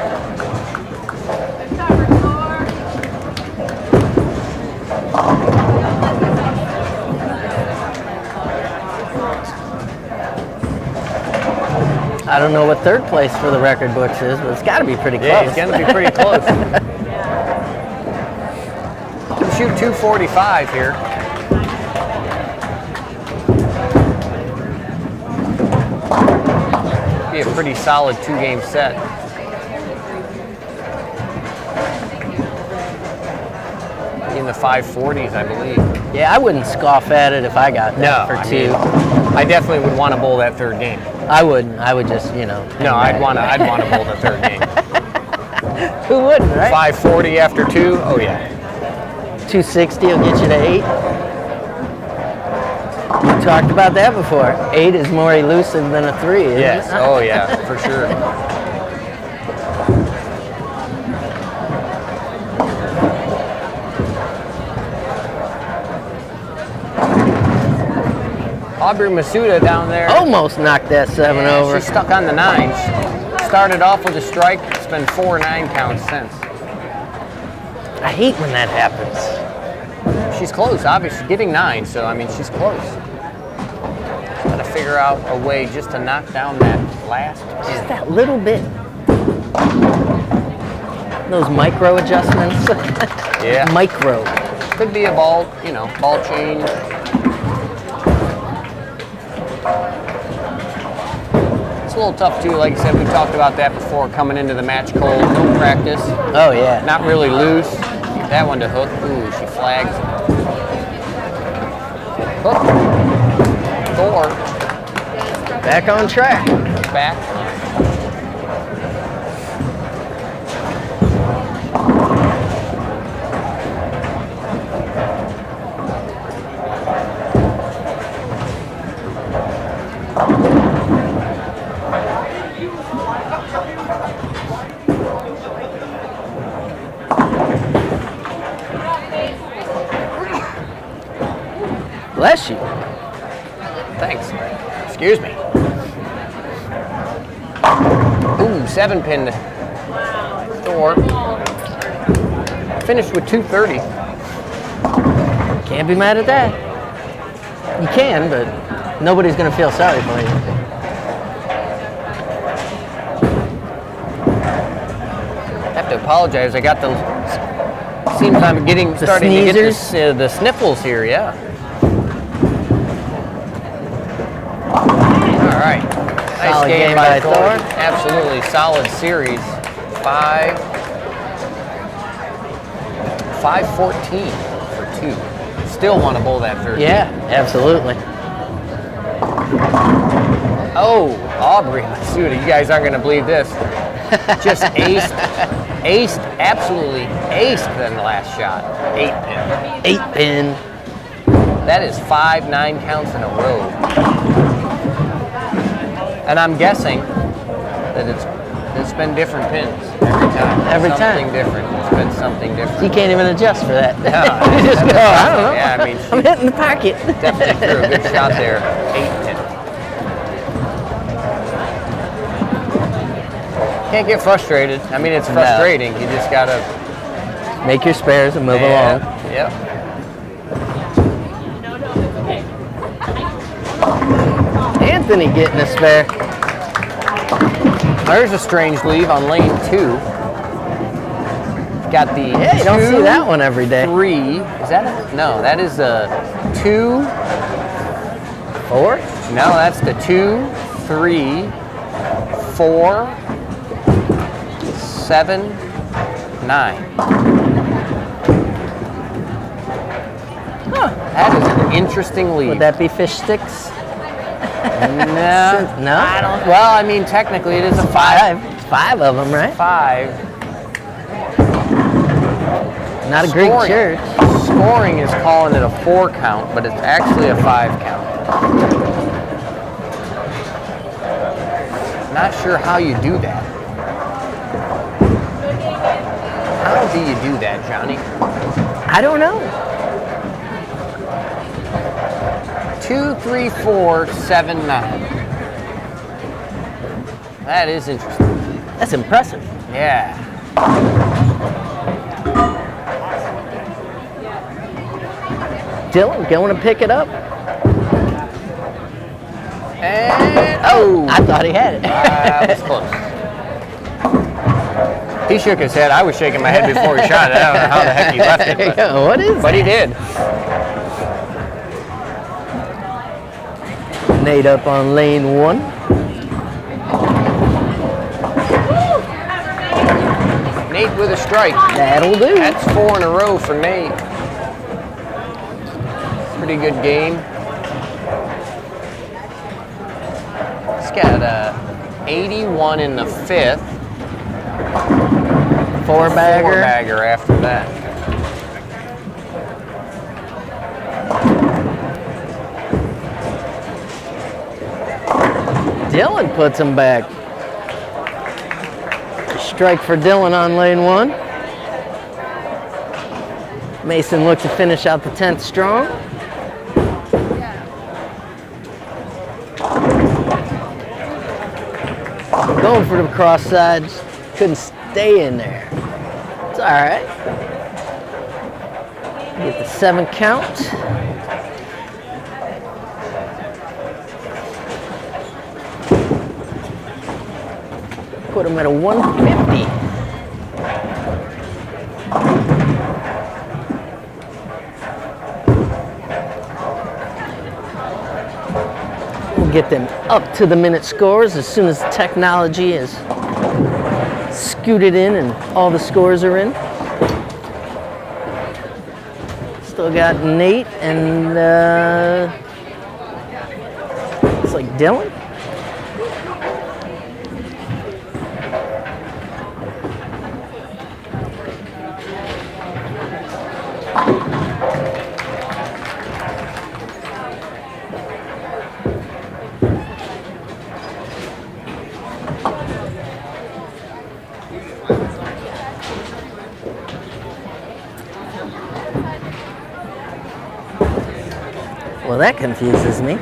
I don't know what third place for the record books is, but it's got to be pretty close. Yeah, it's going to be pretty close. Can shoot 245 here. Be a pretty solid 2-game set. In the 540s, I believe. Yeah, I wouldn't scoff at it if I got that for 2. I definitely would want to bowl that third game. I wouldn't. I would just, you know. No, I'd want to bowl the third game. Who wouldn't, right? 540 after 2. Oh yeah. 260 will get you to 8. We talked about that before. 8 is more elusive than a 3, isn't Yes. it? Oh yeah, for sure. Aubrey Masuda down there. Almost knocked that 7 over. She's stuck on the 9s. Started off with a strike. It's been 4 9 counts since. I hate when that happens. She's close, obviously. Getting 9, so I mean, she's close. Got to figure out a way just to knock down that last. Just that little bit. Those micro adjustments. Yeah. Micro. Could be a ball, you know, ball change. It's a little tough too, like I said, we talked about that before, coming into the match cold, no practice. Oh yeah. Not really loose. That one to hook. Ooh, she flags. Hook. Thor. Back on track. Back. Bless you. Thanks. Excuse me. Ooh, 7-pin Thor. Finished with 230. Can't be mad at that. You can, but nobody's going to feel sorry for you. I have to apologize. I got the. Seems I'm starting to get the sniffles here. Yeah. All right. Nice Solid game game by by Thor. Thor. Absolutely solid series. 514 for 2. Still want to bowl that third. Yeah, absolutely. Oh, Aubrey Masuda, you guys aren't going to believe this. Just aced, absolutely aced the last shot. 8-pin. 8-pin. That is 5 9 counts in a row. And I'm guessing that it's been different pins every time. Every something time. different. It's been something different. You can't even adjust for that. No, You just go, I don't know. Yeah, I mean, I'm hitting the pocket. definitely threw a good shot there. 8-pin. Can't get frustrated. I mean, it's frustrating. You just gotta make your spares and move along. Yep. Anthony getting a spare. There's a strange leave on lane 2. Got the Yeah, you don't see that one every day. 3. Is that it? No, that is a 2. 4? No, that's the 2, 3, 4, 7, 9. Huh. That is an interesting lead. Would that be fish sticks? No. No? I don't. Well, I mean, technically it is a 5. 5 of them, right? 5. Not a Greek Scoring. church. Scoring is calling it a 4 count, but it's actually a 5 count. Not sure how you do that. How do you do that, Johnny? I don't know. 2, 3, 4, 7, 9. That is interesting. That's impressive. Yeah. Dylan, going to pick it up? And oh, I thought he had it. that was close. He shook his head. I was shaking my head before he shot it. I don't know how the heck he left There you it. go. What is But he did. Nate up on lane 1. Nate with a strike. That'll do. That's 4 in a row for Nate. Pretty good game. He's got 81 in the 5th. 4-bagger. 4-bagger after that. Dylan puts him back. Strike for Dylan on lane 1. Mason looks to finish out the 10th strong. Going for the cross sides. Couldn't stay in there. It's all right. Get the 7 count. Put him at a 150. We'll get them up to the minute scores as soon as the technology is scooted in and all the scores are in. Still got Nate and it's like Dylan. Well, that confuses me.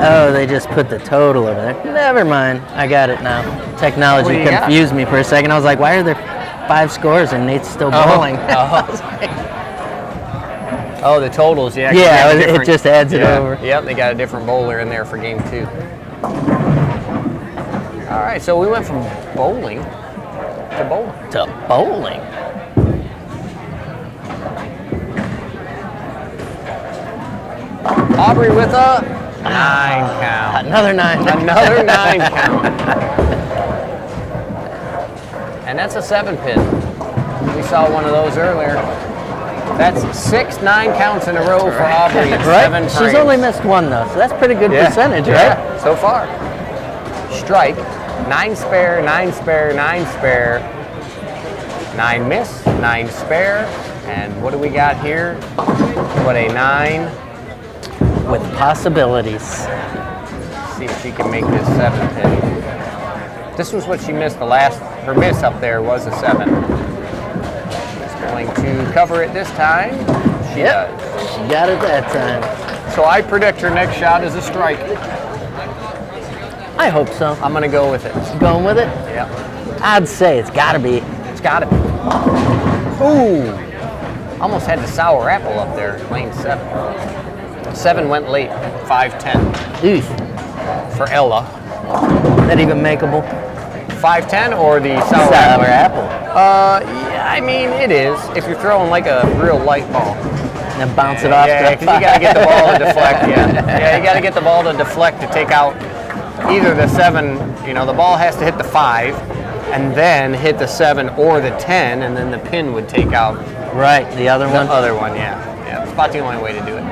Oh, they just put the total over there. Never mind. I got it now. Technology confused me for a second. I was like, why are there 5 scores and Nate's still bowling? Oh, the totals, yeah. Yeah, it just adds it over. Yep, they got a different bowler in there for game 2. All right, so we went from bowling to bowling. To bowling? Aubrey with a 9 count. Another 9. Another 9 count. And that's a 7 pin. We saw one of those earlier. That's 6 9 counts in a row for Aubrey in 7 frames. She's only missed 1 though, so that's pretty good percentage, right? Yeah, so far. Strike, 9 spare, 9 spare, 9 spare, 9 miss, 9 spare, and what do we got here? What, a 9? With possibilities. See if she can make this 7 pin. This was what she missed the last, her miss up there was a 7. She's going to cover it this time. She does. She got it that time. So I predict her next shot is a strike. I hope so. I'm gonna go with it. Going with it? Yeah. I'd say it's gotta be. It's gotta be. Ooh. Almost had the sour apple up there, lane 7. 7 went late, 5-10. Oof. For Ella. That even makeable? 510 or the sour Sour apple. Yeah, I mean, it is. If you're throwing like a real light ball. And bounce it off. Yeah, because you got to get the ball to deflect. Yeah, you got to get the ball to deflect to take out either the 7. You know, the ball has to hit the 5, and then hit the 7 or the 10, and then the pin would take out. Right, the other one. The other one, yeah. It's about the only way to do it.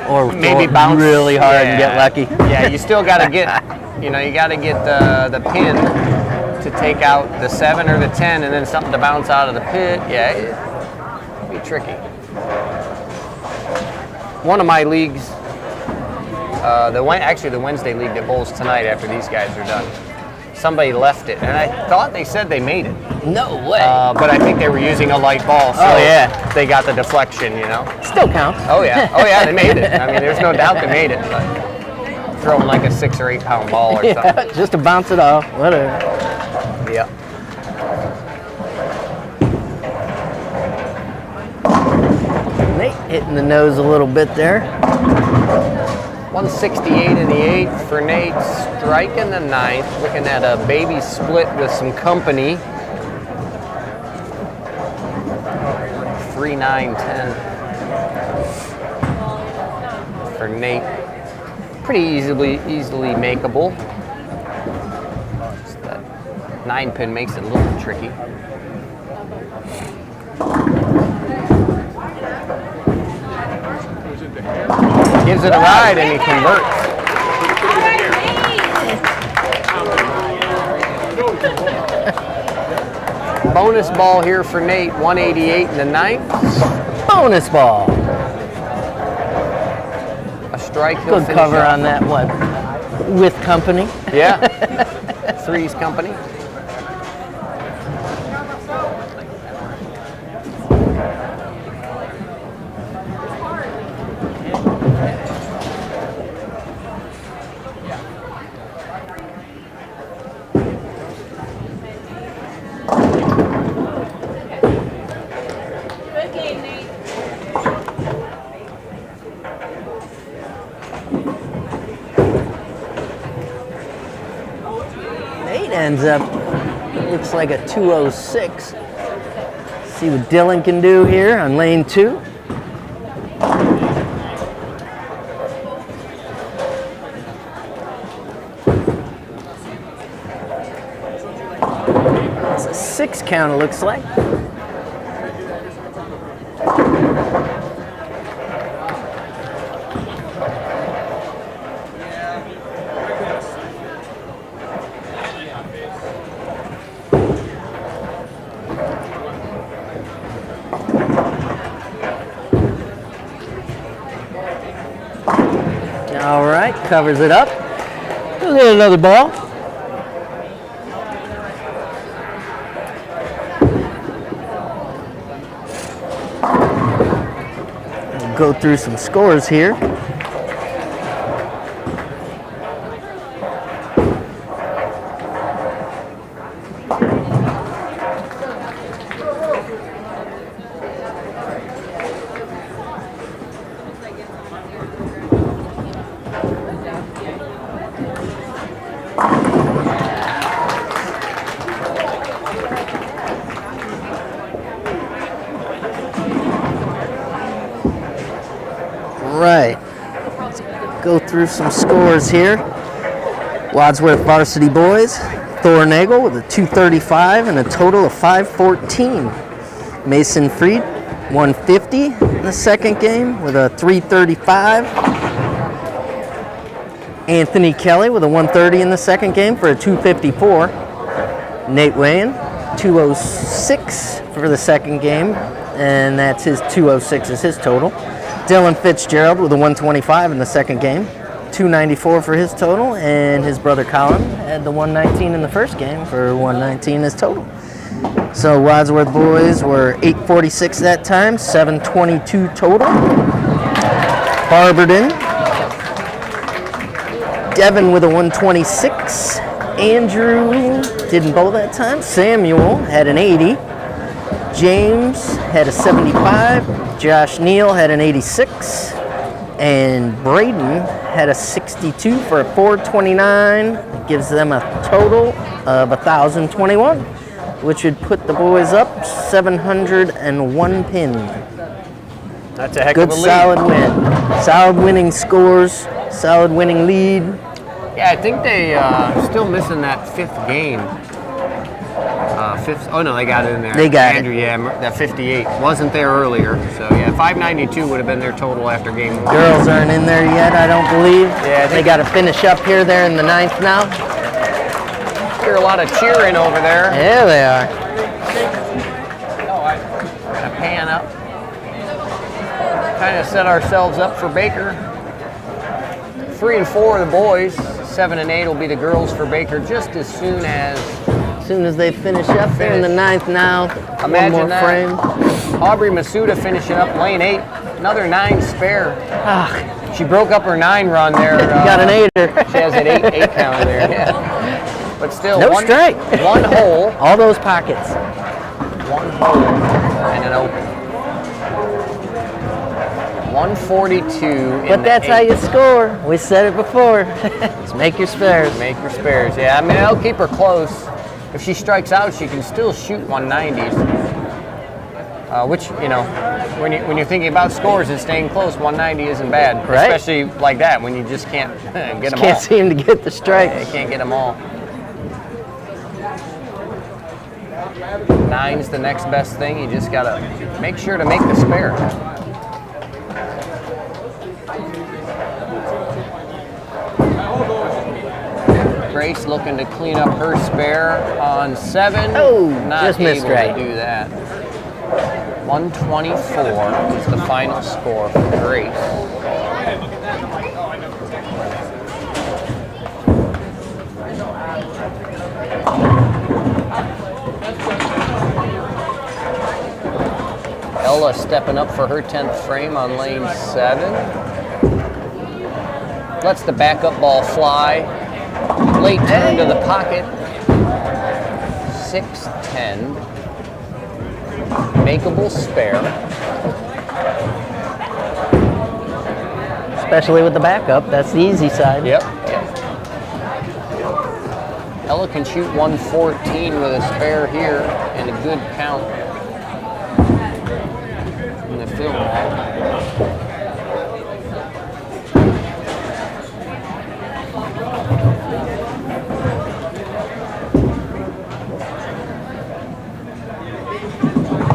Or maybe throw bounce really hard and get lucky. Yeah, you still got to get. You know, you got to get the pin to take out the 7 or the 10, and then something to bounce out of the pit. Yeah, it'd be tricky. One of my leagues, the Wednesday league that bowls tonight after these guys are done, somebody left it, and I thought they said they made it. No way. But I think they were using a light ball, so they got the deflection, you know. Still counts. Oh yeah, they made it. I mean, there's no doubt they made it, but throwing like a 6 or 8 pound ball or something. Just to bounce it off, whatever. Yeah. Nate hitting the nose a little bit there. 168 in the 8th for Nate, striking the 9th, looking at a baby split with some company. 3-9-10 for Nate. Pretty easily makeable. Just that 9 pin makes it a little tricky. Gives it a ride and he converts. Bonus ball here for Nate, 188 in the 9th. Bonus ball. A strike. Good cover on that one. With company. Yeah. 3's company. Ends up, looks like a 206. See what Dylan can do here on lane 2. It's a 6 count, it looks like. All right, covers it up. We'll get another ball. We'll go through some scores here. Right, let's go through some scores here. Wadsworth Varsity boys, Thornagel with a 235 and a total of 514. Mason Freed, 150 in the second game with a 335. Anthony Kelly with a 130 in the second game for a 254. Nate Wayne, 206 for the second game, and that's his 206 is his total. Dylan Fitzgerald with a 125 in the second game, 294 for his total, and his brother Colin had the 119 in the first game for 119 his total. So Wadsworth boys were 846 that time, 722 total. Barberton, Devin with a 126. Andrew didn't bowl that time. Samuel had an 80. James had a 75. Josh Neal had an 86. And Braden had a 62 for a 429. Gives them a total of 1,021, which would put the boys up 701 pins. That's a heck Good of a lead. solid win. Solid winning scores, solid winning lead. Yeah, I think they still missing that fifth game. Oh no, they got it in there. They got Andrew, yeah, that 58 wasn't there earlier. So yeah, 592 would have been their total after game 1. Girls aren't in there yet, I don't believe. Yeah, they got to finish up here. They're in the 9th now. Hear a lot of cheering over there. Yeah, they are. Gonna pan up. Kind of set ourselves up for Baker. 3 and 4 are the boys. 7 and 8 will be the girls for Baker just as soon as They finish up. They're in the 9th now. Imagine One more that. frame. Aubrey Masuda finishing up lane 8. Another 9 spare. Ah, She broke up her 9 run there. got an 8er. She has an 8 counter there. Yeah. But still, No strike. One hole. All those pockets. One hole and an open. 142. But that's how you score. We said it before. Just make your spares. Make your spares. Yeah, I mean, that'll keep her close. If she strikes out, she can still shoot 190s. Which, you know, when you're thinking about scores and staying close, 190 isn't bad. Right. Especially like that when you just can't get them all. Can't seem to get the strike. Yeah, you can't get them all. 9's the next best thing. You just gotta make sure to make the spare. Grace looking to clean up her spare on 7. Oh, not just missed able right. to do that. 124 is the final score for Grace. Ella stepping up for her 10th frame on lane 7. Lets the backup ball fly. Late turn to the pocket. 6-10. Makeable spare. Especially with the backup. That's the easy side. Yep. Ella can shoot 114 with a spare here and a good count in the film log.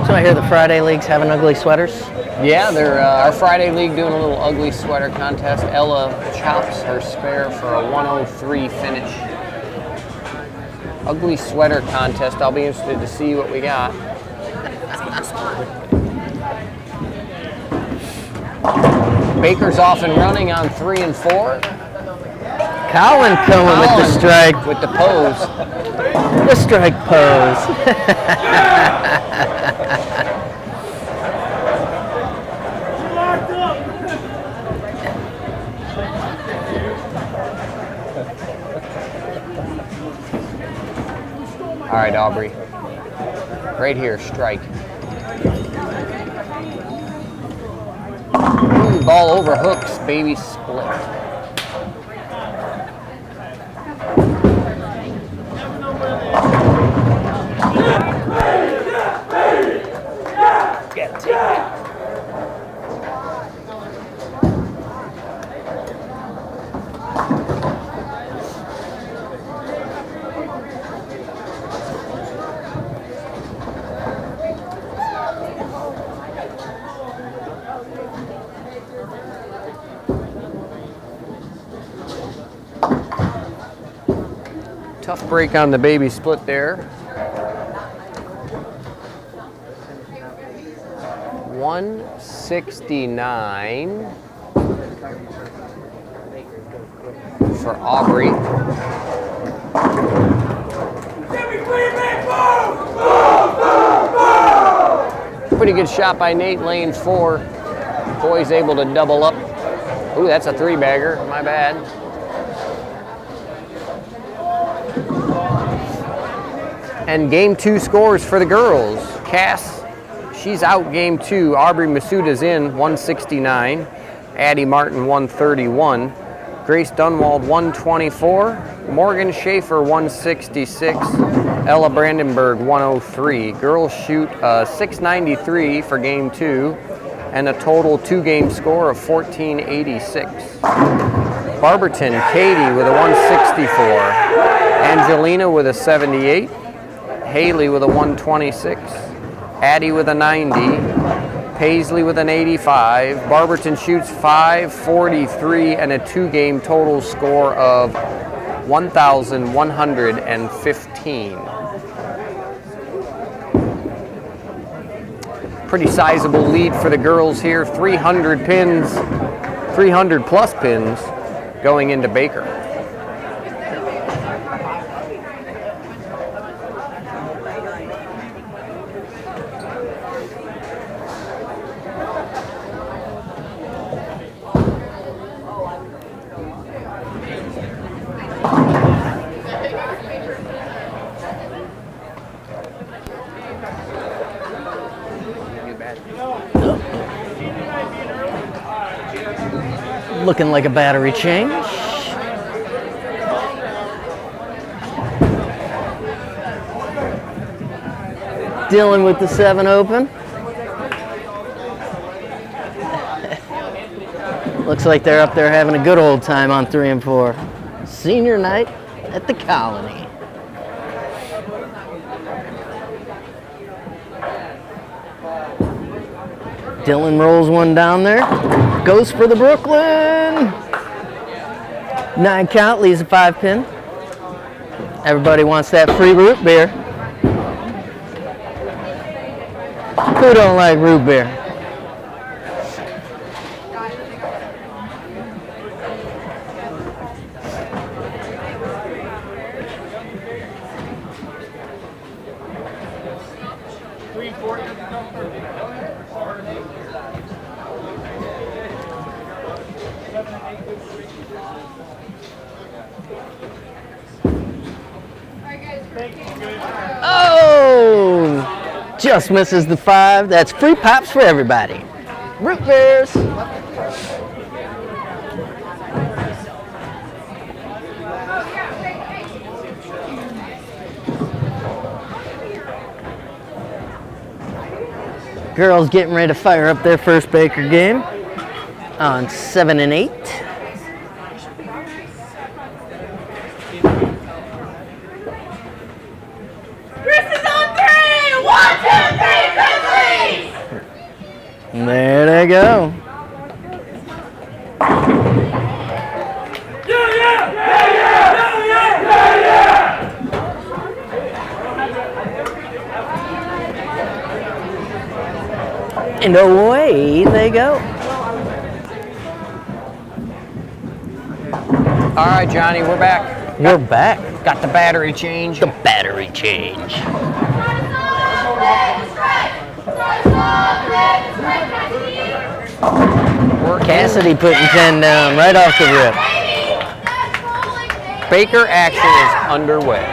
So I hear the Friday league's having ugly sweaters. Yeah, they're our Friday league doing a little ugly sweater contest. Ella chops her spare for a 103 finish. Ugly sweater contest. I'll be interested to see what we got. Baker's off and running on 3 and 4. Colin coming with the strike. With the pose. The strike pose. All right, Aubrey. Right here, strike. Ooh, ball over hooks, baby split. Gotta take it. Tough break on the baby split there. 169 for Aubrey. Pretty good shot by Nate, lane 4. Boys able to double up. Ooh, that's a 3-bagger, my bad. And game 2 scores for the girls. Cass, she's out game 2. Aubrey Masuda's in, 169. Addie Martin 131, Grace Dunwald 124, Morgan Schaefer 166, Ella Brandenburg 103. Girls shoot 693 for game 2 and a total 2-game score of 1486. Barberton, Katie with a 164, Angelina with a 78, Haley with a 126, Addie with a 90, Paisley with an 85. Barberton shoots 543 and a 2-game total score of 1,115. Pretty sizable lead for the girls here. 300 pins, 300 plus pins going into Baker. Looking like a battery change. Dylan with the 7 open. Looks like they're up there having a good old time on 3 and 4. Senior night at the Colony. Dylan rolls one down there. Goes for the Brooklyn. 9 count, leaves a 5-pin. Everybody wants that free root beer. Who don't like root beer? Oh! Just misses the 5. That's free pops for everybody. Root beers. Girls getting ready to fire up their first Baker game on 7 and 8. There they go. And away they go. All right, Johnny, we're back. We're back. Got the battery change. The battery change. Cassidy putting 10 down right off the rip. Baker action is underway.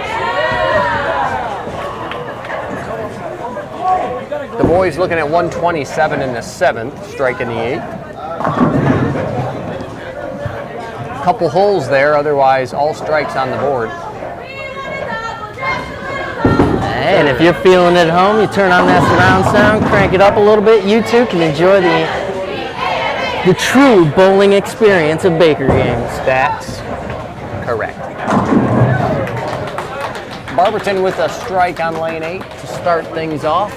The boys looking at 127 in the 7th, striking the 8th. Couple holes there, otherwise all strikes on the board. And if you're feeling it at home, you turn on that surround sound, crank it up a little bit. You too can enjoy the true bowling experience of Baker games. That's correct. Barberton with a strike on lane 8 to start things off.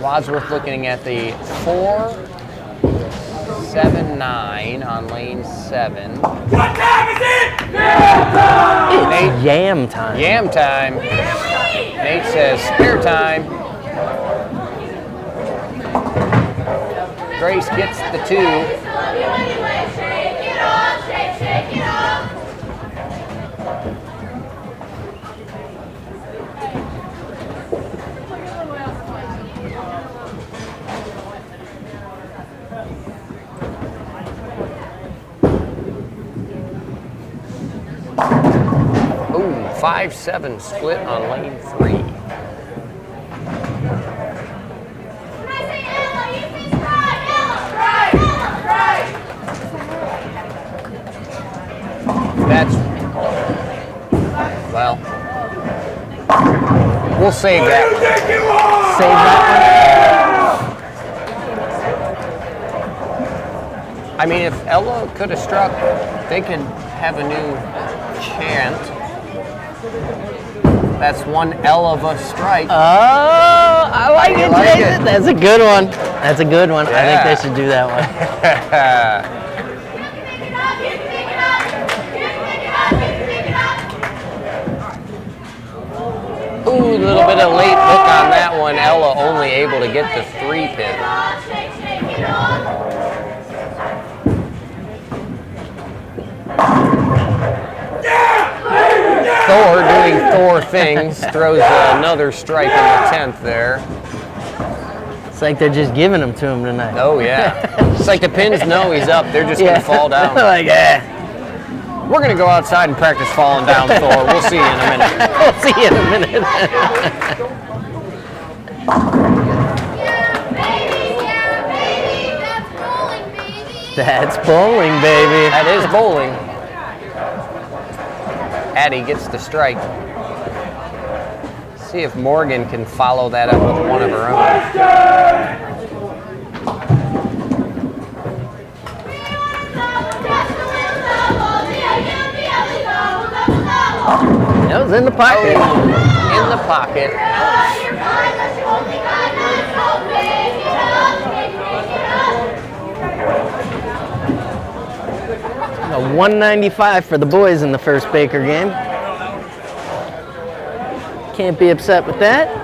Wadsworth looking at the 4-7-9 on lane 7. What time is it? It's yam time. Yam time. Nate says spare time. Grace gets the 2. Ooh, 5-7 split on lane 3. That's, well, we'll save that one. Save that I mean, if Ella could have struck, they could have a new chant. That's one L of a strike. one. Oh, I like it, like Jason. it. That's a good one. That's a good one. I Yeah. think they should do that one. Ooh, a little bit of late hook on that one. Ella only able to get the 3 pin. Thor doing Thor things, throws another strike in the 10th there. It's like they're just giving them to him tonight. Oh yeah. It's like the pins know he's up, they're just gonna fall down. Like, We're gonna go outside and practice falling down, Thor. We'll see you in a minute. we'll see you in a minute. That's bowling, baby. That is bowling. Addie gets the strike. See if Morgan can follow that up with one of her own. That was in the pocket. In the pocket. A 195 for the boys in the first Baker game. Can't be upset with that.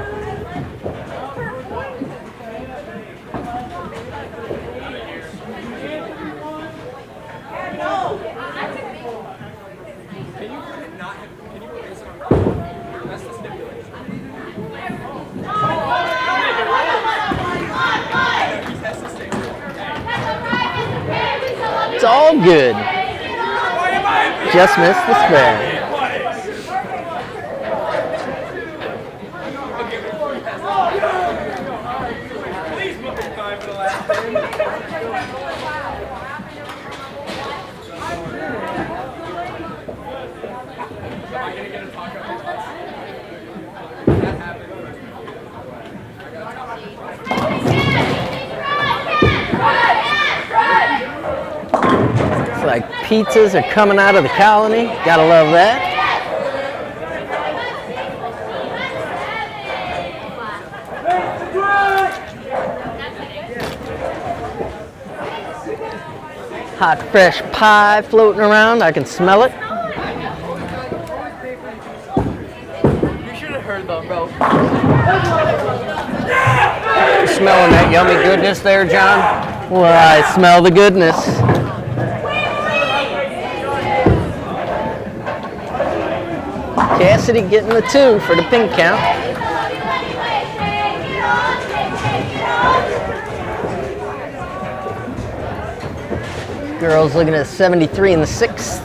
It's all good. Just missed the spread. It's like pizzas are coming out of the colony. Gotta love that. Hot, fresh pie floating around. I can smell it. You should have heard that, bro. Smelling that yummy goodness there, John? Well, I smell the goodness. Cassidy getting the 2 for the pink count. Girls looking at 73 in the 6th.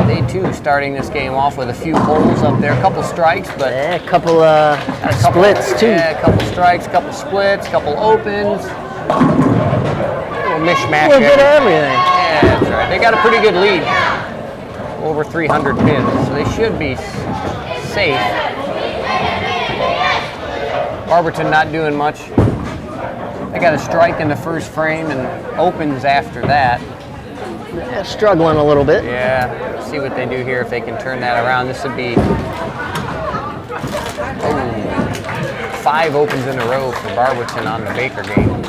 They too starting this game off with a few holes up there, a couple strikes, but Yeah, a couple splits too. Yeah, a couple strikes, a couple splits, a couple opens. A little mishmash. A little bit of there. everything. Yeah, that's right. They got a pretty good lead. Over 300 pins, so they should be safe. Barberton not doing much. They got a strike in the first frame and opens after that. Yeah, struggling a little bit. Yeah, see what they do here if they can turn that around. This would be 5 opens in a row for Barberton on the Baker game.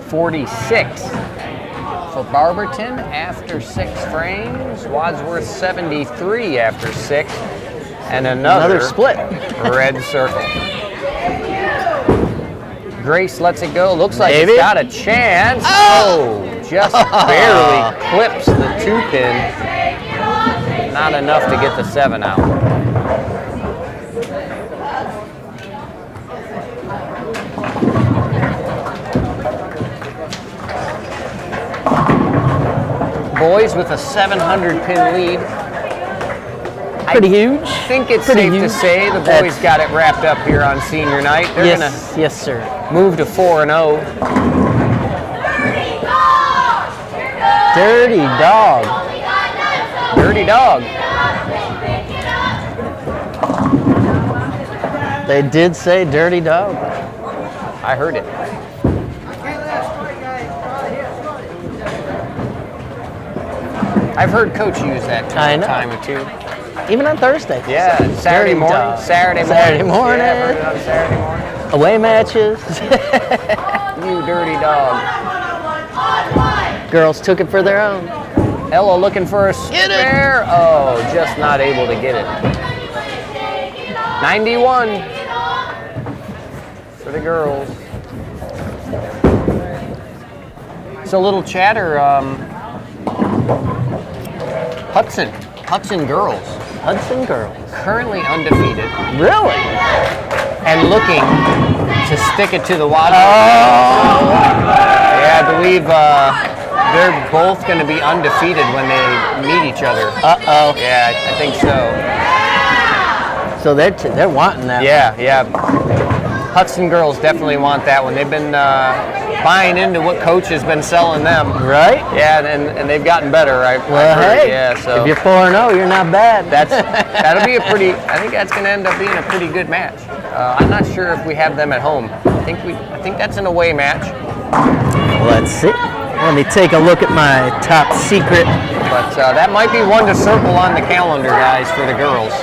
46 for Barberton after 6 frames. Wadsworth 73 after 6. And another split. Red circle. Grace lets it go. Looks like Maybe. it's got a chance. Oh, just barely clips the 2 pin. Not enough to get the 7 out. boys with a 700 pin lead. Pretty huge. I think it's Pretty safe to huge. say the boys got it wrapped up here on senior night. They're Yes, sir. gonna move to 4-0. Dirty dog. Dirty dog. They did say dirty dog. I heard it. I've heard Coach use that I know. time or two. Even on Thursday. Yeah, Saturday Dirty morning. dog. Saturday Saturday morning. Yeah, I've heard morning. it on Saturday morning. Away matches. You dirty dog. Girls took it for their own. Ella looking for a Get it. spare. Oh, just not able to get it. 91 for the girls. So a little chatter. Hudson girls Hudson girls. currently undefeated Really? and looking to stick it to the Wadsworth. Yeah, I believe they're both going to be undefeated when they meet each other. Uh-oh. Yeah, I think so. So they're wanting that. Yeah. Hudson girls definitely want that one. They've been buying into what Coach has been selling them. Right? Yeah, and they've gotten better. I've Well, heard. hey, Yeah, so if you're 4-0, you're not bad. that'll be a pretty. I think that's going to end up being a pretty good match. I'm not sure if we have them at home. I think that's an away match. Let's see. Let me take a look at my top secret. But that might be one to circle on the calendar, guys, for the girls.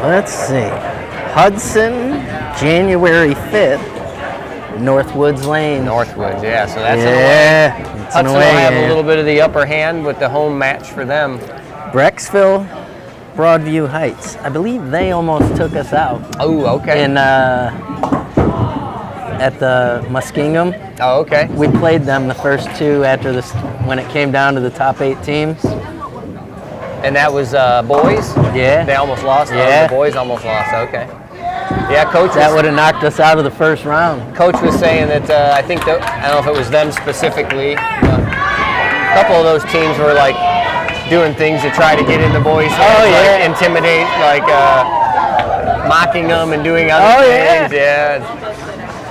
Let's see. Hudson, January 5th, Northwoods Lane. Northwoods, yeah. So that's an away. Yeah, it's an Hudson will away have a game. little bit of the upper hand with the home match for them. Brecksville, Broadview Heights. I believe they almost took us out Oh, okay. at the Muskingum. Oh, okay. We played them the first two after this when it came down to the top 8 teams. And that was boys? Yeah. They almost lost? Oh, Yeah. the boys almost lost, okay. Yeah, Coach That was, would have knocked us out of the first round. Coach was saying that, I think, that, I don't know if it was them specifically, but a couple of those teams were like doing things to try to get in the boys' heads, Oh, yeah. like intimidate, like mocking them and doing other Oh, things. Yeah.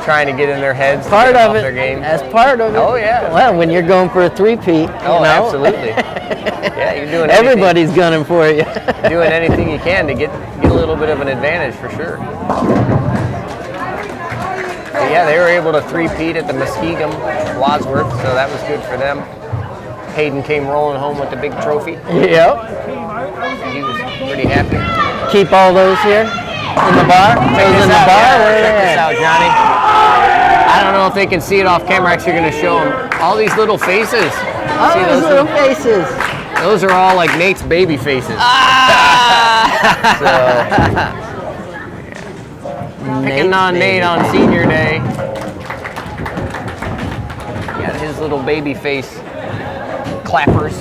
Trying to get in their heads, to Part get of off it. their game. That's part of it. Oh, yeah. Well, when you're going for a three-peat, Oh, you know, absolutely. Yeah, you're doing everybody's gunning for you. doing anything you can to get a little bit of an advantage for sure. But yeah, they were able to three-peat at the Muskingum Wadsworth, so that was good for them. Hayden came rolling home with the big trophy. Yep. He was pretty happy. Keep all those here in the bar. Check Those this in the out, bar. yeah, Where check they this at? out, Johnny. I don't know if they can see it off camera. Actually, going to show them all these little faces. All See those little faces. Those are all like Nate's baby faces. Picking on Nate on senior day. Got his little baby face clappers.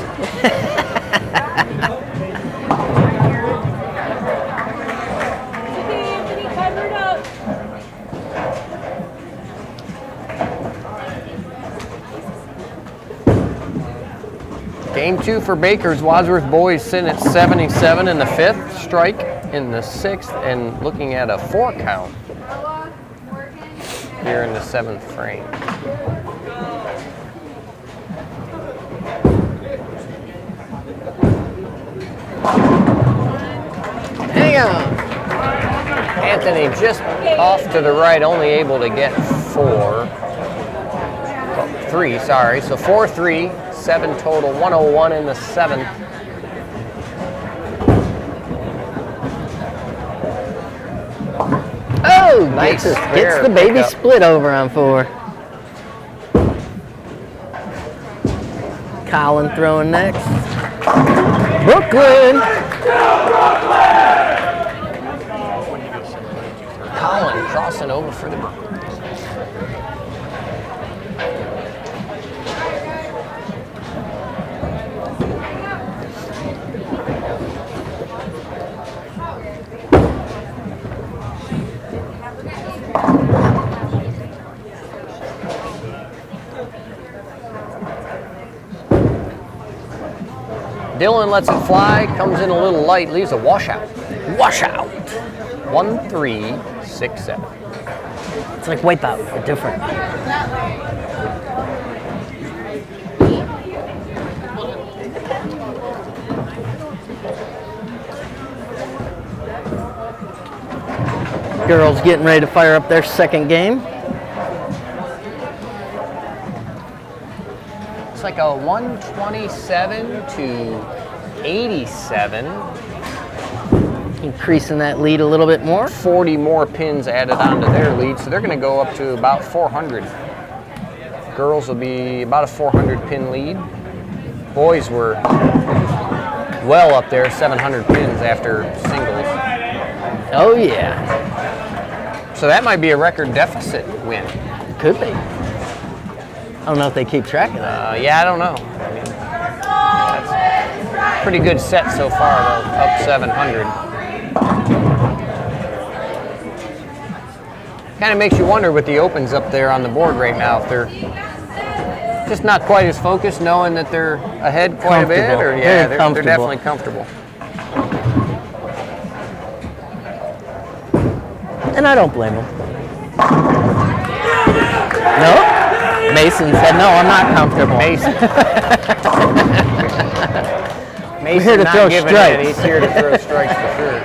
Game 2 for Bakers. Wadsworth boys sitting at 77 in the 5th, strike in the 6th, and looking at a 4 count here in the 7th frame. Hang on. Anthony just off to the right, only able to get 3, sorry. So 4-3, 7 total, 101 in the 7th. Oh, Nice gets spare the baby pickup. split over on 4. Colin throwing next. Brooklyn. Colin crossing over for the Brooklyn. Dylan lets it fly, comes in a little light, leaves a washout. Washout. 1367. It's like Wipeout, but different. Girls getting ready to fire up their second game. It's like a 127 to 87. Increasing that lead a little bit more. 40 more pins added onto their lead, so they're going to go up to about 400. Girls will be about a 400 pin lead. Boys were well up there, 700 pins after singles. Oh yeah, So that might be a record deficit win. could be. I don't know if they keep track of that. Yeah, I don't know. I mean, that's a pretty good set so far, though, up 700. Kind of makes you wonder with the opens up there on the board right now if they're just not quite as focused, knowing that they're ahead quite a bit, or yeah, they're definitely comfortable. And I don't blame them. No? Mason said, no, I'm not comfortable. Mason. We're here to not throw giving strikes. in. He's here to throw strikes for sure.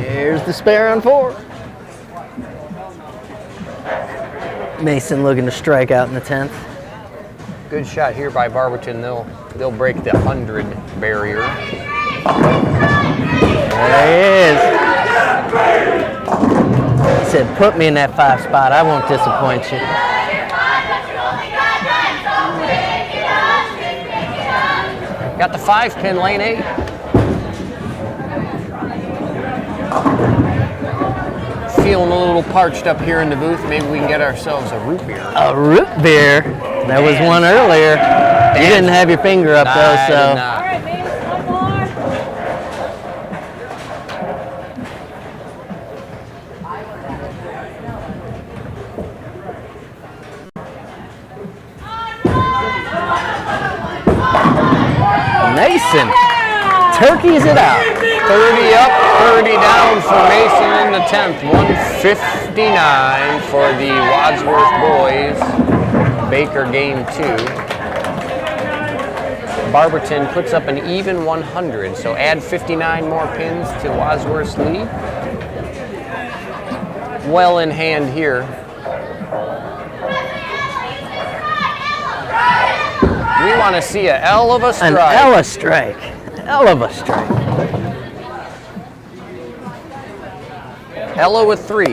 Here's the spare on 4. Mason looking to strike out in the 10th. Good shot here by Barberton. They'll break the 100 barrier. There he is. He said, put me in that 5 spot. I won't disappoint you. Got the 5 pin, lane 8. Feeling a little parched up here in the booth. Maybe we can get ourselves a root beer. A root beer. There was one earlier. You didn't have your finger up though, I so. did not. Mason turkeys it out. 30 up, 30 down for Mason in the 10th. 159 for the Wadsworth boys. Baker game 2. Barberton puts up an even 100, so add 59 more pins to Wadsworth's lead. Well in hand here. We want to see a L of a strike. An Ella strike. Hell of a strike. Ella with 3.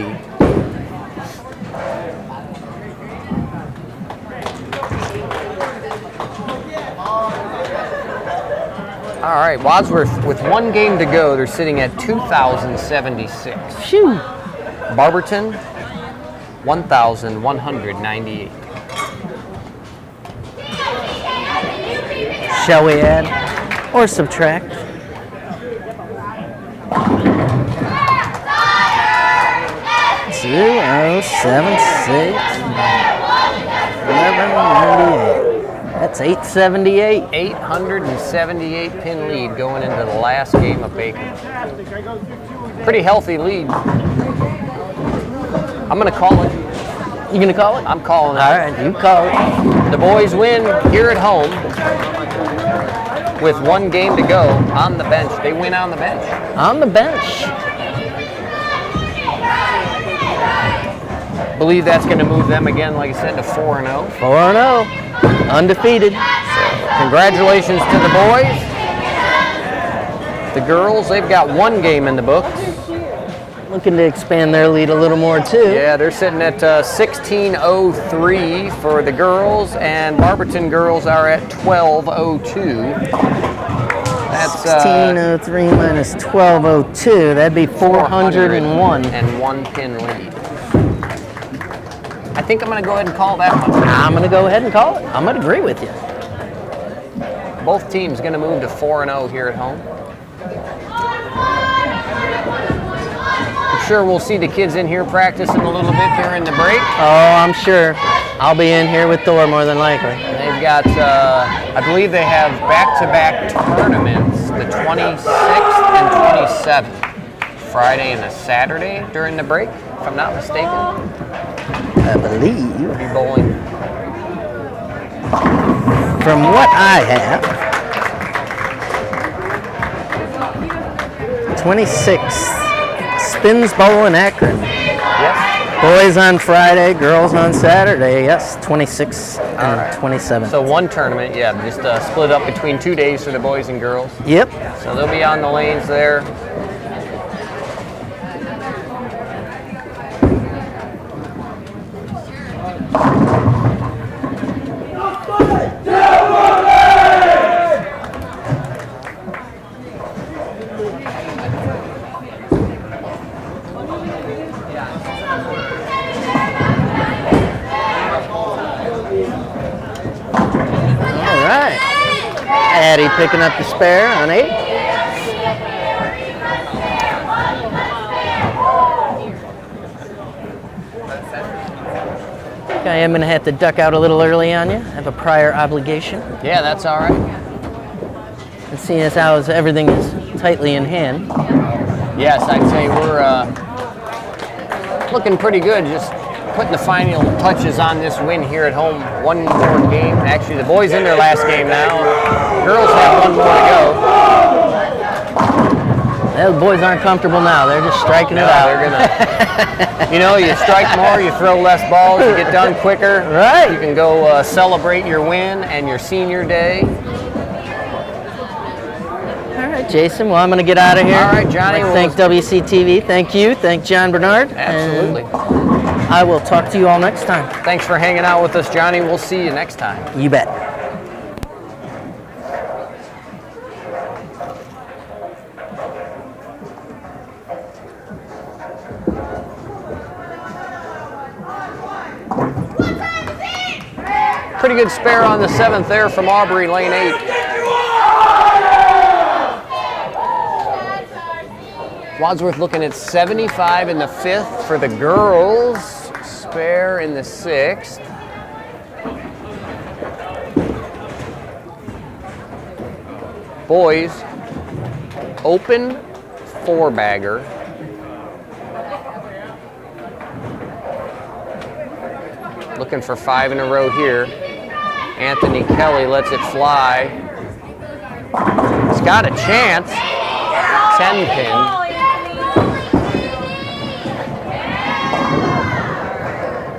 All right, Wadsworth with 1 game to go. They're sitting at 2,076. Phew. Barberton, 1,198. Shall we add or subtract? Two, 7, 6, 1198. That's 878. 878 pin lead going into the last game of Baker. Pretty healthy lead. I'm going to call it. You gonna call it? I'm calling it. All right, you call it. The boys win here at home with 1 game to go on the bench. They win on the bench. On the bench. Believe that's going to move them again, like I said, to 4-0. 4-0. Undefeated. Congratulations to the boys. The girls, they've got 1 game in the books. Looking to expand their lead a little more too. Yeah, they're sitting at 16:03 for the girls, and Barberton girls are at 12:02. That's 1603 minus 1202. That'd be 401. And 1 pin lead. I think I'm going to go ahead and call that one. I'm going to go ahead and call it. I'm going to agree with you. Both teams going to move to 4-0 here at home. I'm sure we'll see the kids in here practicing a little bit during the break. Oh, I'm sure. I'll be in here with Thor more than likely. They've got, I believe they have back-to-back tournaments, the 26th and 27th, Friday and a Saturday during the break, if I'm not mistaken. I believe. We'll be bowling. From what I have, 26th, Spins Bowl in Akron. Yes. Boys on Friday, girls on Saturday. Yes, 26th and 27th. So one tournament, yeah, just split up between 2 days for the boys and girls. Yep. So they'll be on the lanes there. Addie picking up the spare on 8. I am going to have to duck out a little early on you. I have a prior obligation. Yeah, that's all right. And seeing as how everything is tightly in hand. Yes, I'd say we're looking pretty good. Just putting the final touches on this win here at home. One more game. Actually, the boys in their last game now. Girls have one more to go. Those boys aren't comfortable now. They're just striking it out. They're gonna, you strike more, you throw less balls, you get done quicker. Right. You can go celebrate your win and your senior day. All right, Jason. Well, I'm going to get out of here. All right, Johnny. Thank WCTV. Thank you. Thank John Bernard. Absolutely. And I will talk to you all next time. Thanks for hanging out with us, Johnny. We'll see you next time. You bet. Pretty good spare on the 7th there from Aubrey, lane 8. Wadsworth looking at 75 in the 5th for the girls. Spare in the 6th. Boys, open 4-bagger. Looking for 5 in a row here. Anthony Kelly lets it fly. He's got a chance. 10 pin.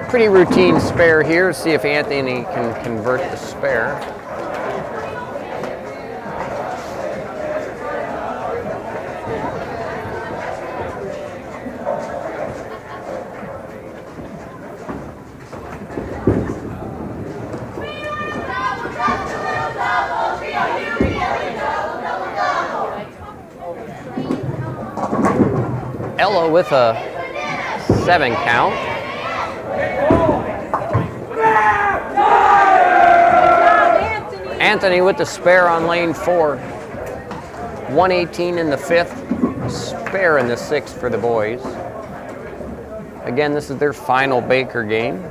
Pretty routine spare here. See if Anthony can convert the spare. Ella with a 7 count. Anthony with the spare on lane 4. 118 in the 5th. Spare in the 6th for the boys. Again, this is their final Baker game.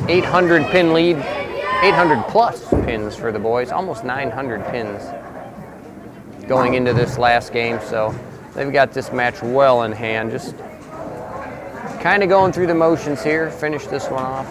$800 pin lead. 800 plus pins for the boys, almost 900 pins going into this last game, so they've got this match well in hand. Just kind of going through the motions here, finish this one off.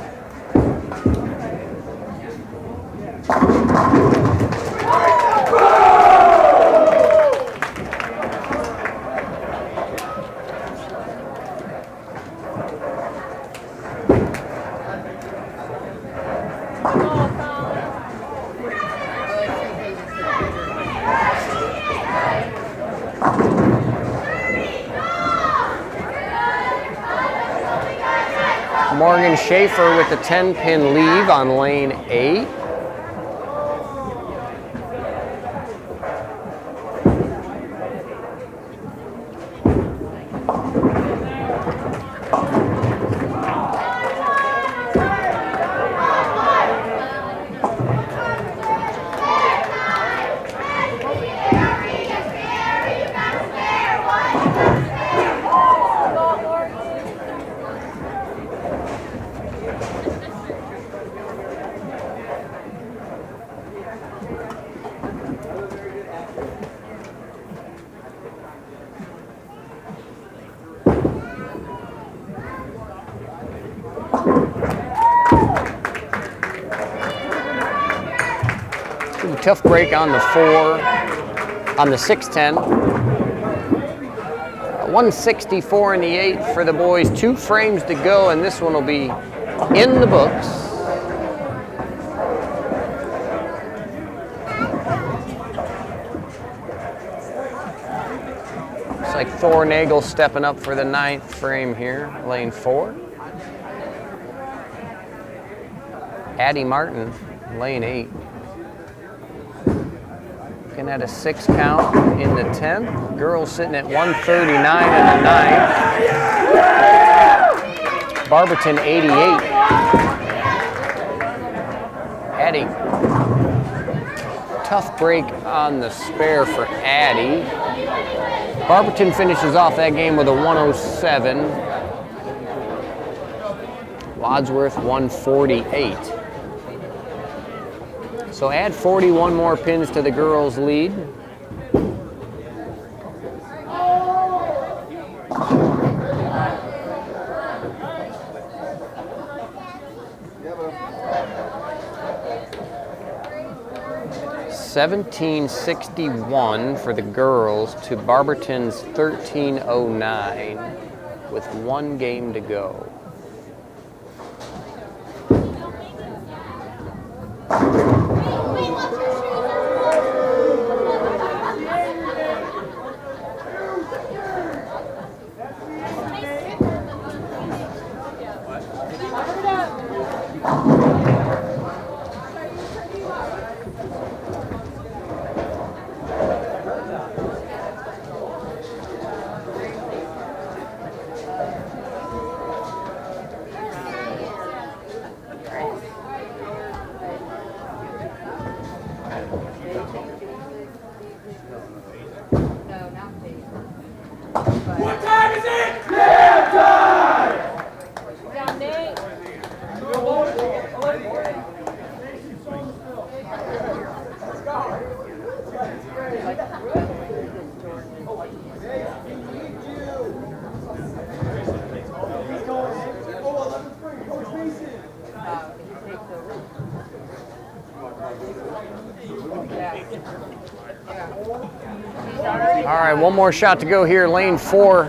Morgan Schaefer with the 10-pin leave on lane 8. Tough break on the 4, on the 610. 164 in the 8 for the boys. 2 frames to go, and this one will be in the books. Looks like Thornagel stepping up for the 9th frame here, lane 4. Addie Martin, lane 8. Looking at a 6 count in the 10th. Girls sitting at 139 in the 9th. Barberton 88. Addie. Tough break on the spare for Addie. Barberton finishes off that game with a 107. Wadsworth 148. So add 41 more pins to the girls' lead. $17.61 for the girls to Barberton's $13.09 with 1 game to go. What time is it? Nap time! All right, one more shot to go here. Lane 4,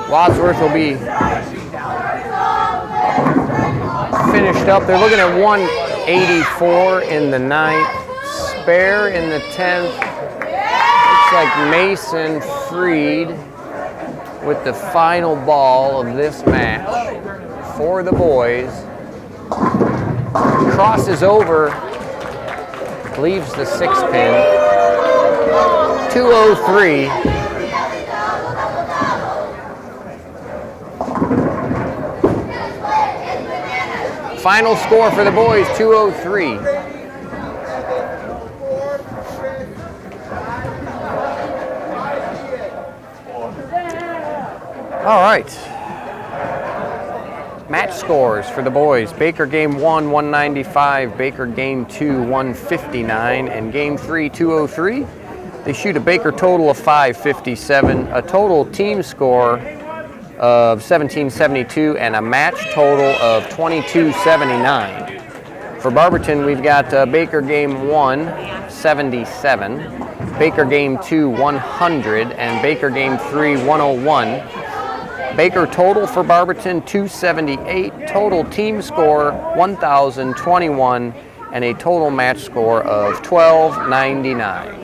Wadsworth will be finished up. They're looking at 184 in the 9th, spare in the 10th. Looks like Mason Freed with the final ball of this match for the boys. Crosses over, leaves the 6-pin. 203. Final score for the boys, 203. All right. Match scores for the boys. Baker game 1, 195. Baker game 2, 159. And game 3, 203. They shoot a Baker total of 557, a total team score of 1772, and a match total of 2279. For Barberton, we've got Baker game 1, 77, Baker game 2, 100, and Baker game 3, 101. Baker total for Barberton, 278, total team score, 1,021, and a total match score of 1299.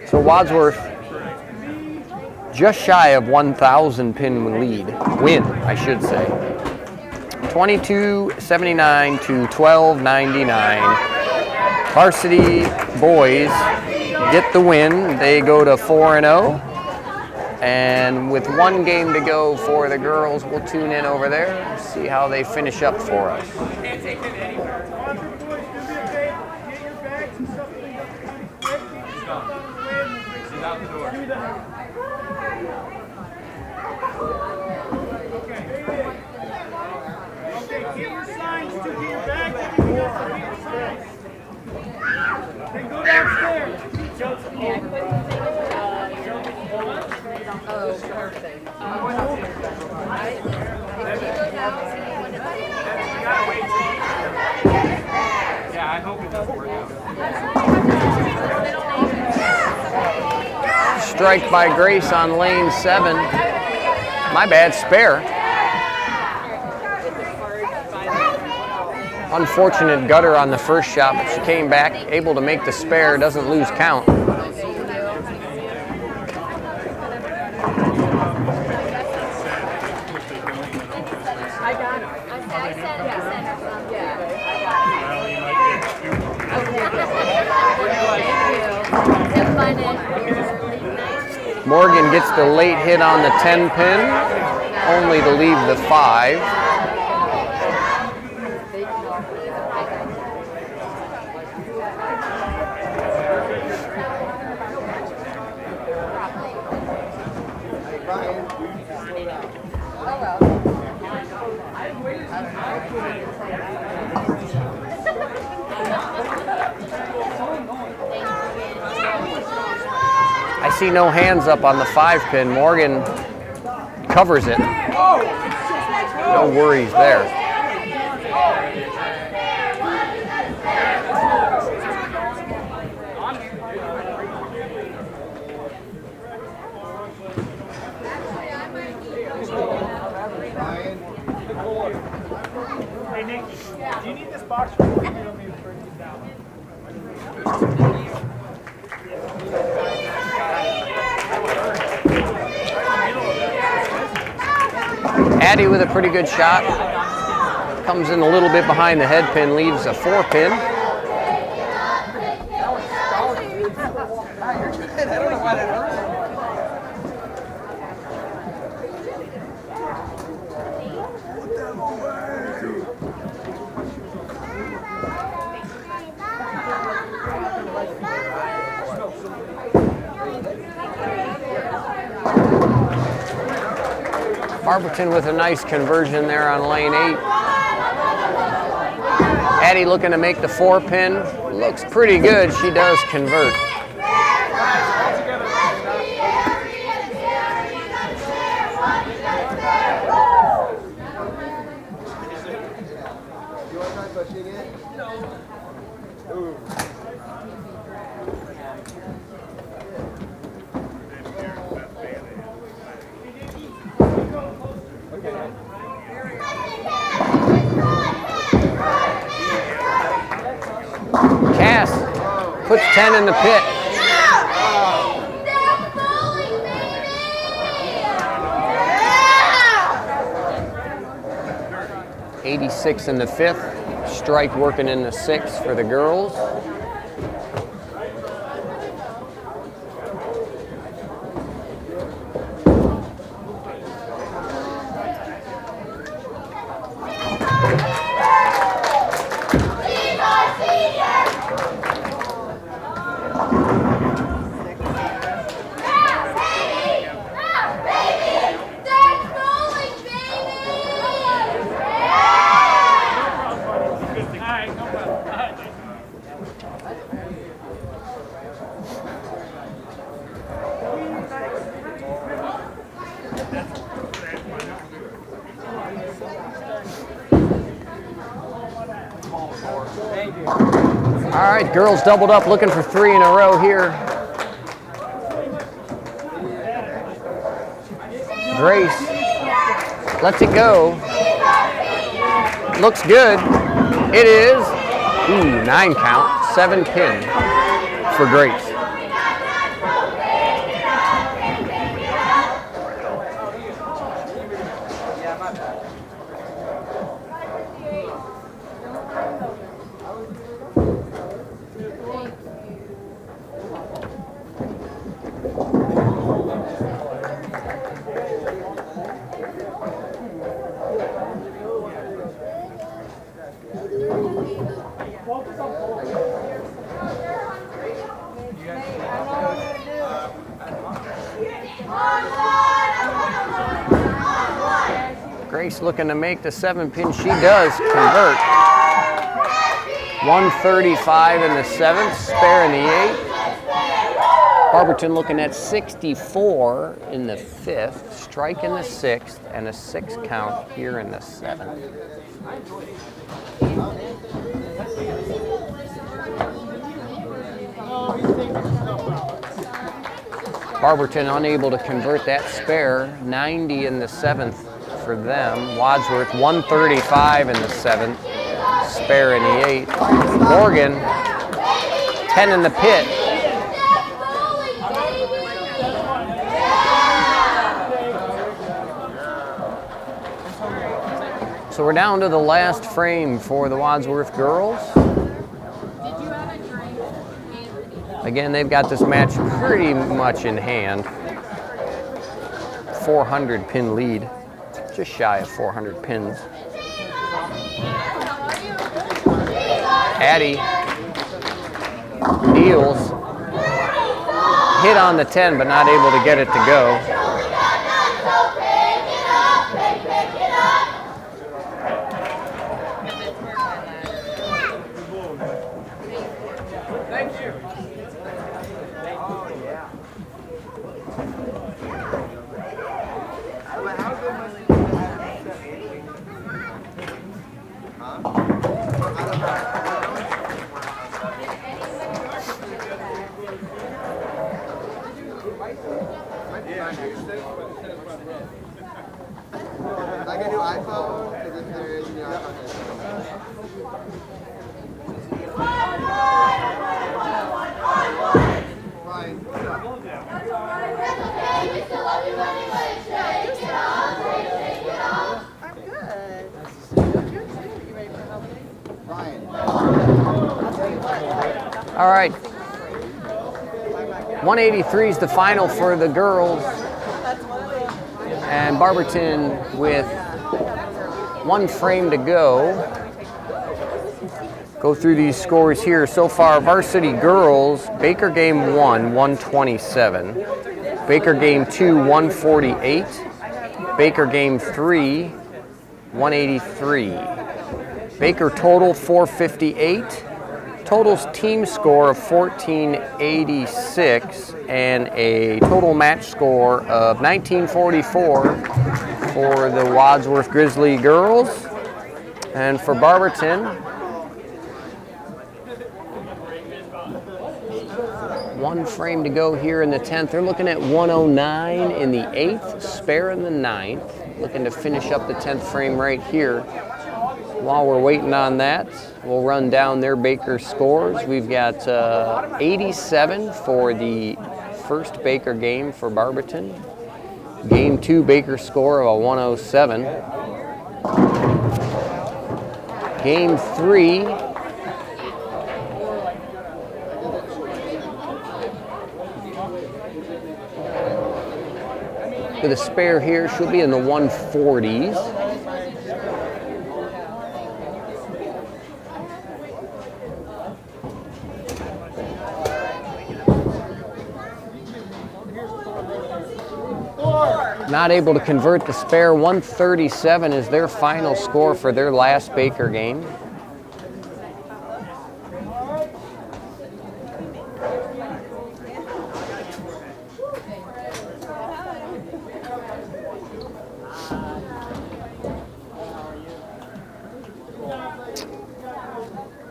So Wadsworth just shy of 1,000 pin win, I should say. 2279 to 1299. Varsity boys get the win. They go to 4-0. And with one game to go for the girls, we'll tune in over there and see how they finish up for us. Go downstairs. Oh, perfect. Yeah, I hope it doesn't work out. Strike by Grace on lane 7. My bad, spare. Unfortunate gutter on the first shot, but she came back, able to make the spare, doesn't lose count. Morgan gets the late hit on the 10 pin, only to leave the 5. I see no hands up on the 5 pin. Morgan covers it. No worries there. Hey, Nick, do you need this box or do you need me to bring it down? Addie with a pretty good shot. Comes in a little bit behind the head pin, leaves a 4 pin. Barberton with a nice conversion there on lane 8. Addie looking to make the 4 pin. Looks pretty good. She does convert. Cass puts 10 in the pit. .86 in the 5th. Strike working in the 6th for the girls. All right, girls doubled up, looking for 3 in a row here. Grace lets it go. Looks good. It is. Ooh, 9 count, 7 pin for Grace. Grace looking to make the 7-pin. She does convert. 135 in the 7th, spare in the 8th. Barberton looking at 64 in the 5th, strike in the 6th, and a 6 count here in the 7th. Barberton unable to convert that spare, 90 in the 7th for them. Wadsworth 135 in the 7th, spare in the 8th. Morgan 10 in the pit. So we're down to the last frame for the Wadsworth girls. Again, they've got this match pretty much in hand. 400 pin lead, just shy of 400 pins. Addie deals, hit on the 10, but not able to get it to go. All right, 183 is the final for the girls, and Barberton with 1 frame to go. Go through these scores here. So far, Varsity girls, Baker game 1, 127. Baker game 2, 148. Baker game 3, 183. Baker total, 458. Total's team score of 1486 and a total match score of 1944 for the Wadsworth Grizzly girls. And for Barberton, 1 frame to go here in the 10th. They're looking at 109 in the 8th, spare in the 9th. Looking to finish up the 10th frame right here. While we're waiting on that, we'll run down their Baker scores. We've got 87 for the first Baker game for Barberton. Game 2 Baker score of a 107. Game 3 with a spare here, she'll be in the 140s. Not able to convert the spare. 137 is their final score for their last Baker game.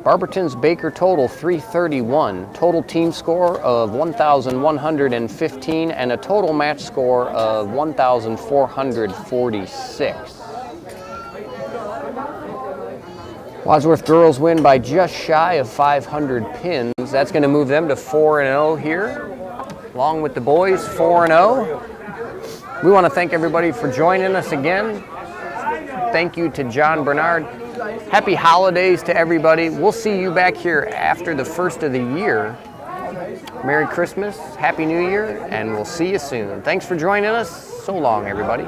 Barberton's Baker total 331, total team score of 1,115, and a total match score of 1,446. Wadsworth girls win by just shy of 500 pins. That's going to move them to 4-0 here, along with the boys 4-0. We want to thank everybody for joining us again. Thank you to John Bernard. Happy holidays to everybody. We'll see you back here after the first of the year. Merry Christmas, Happy New Year, and we'll see you soon. Thanks for joining us. So long, everybody.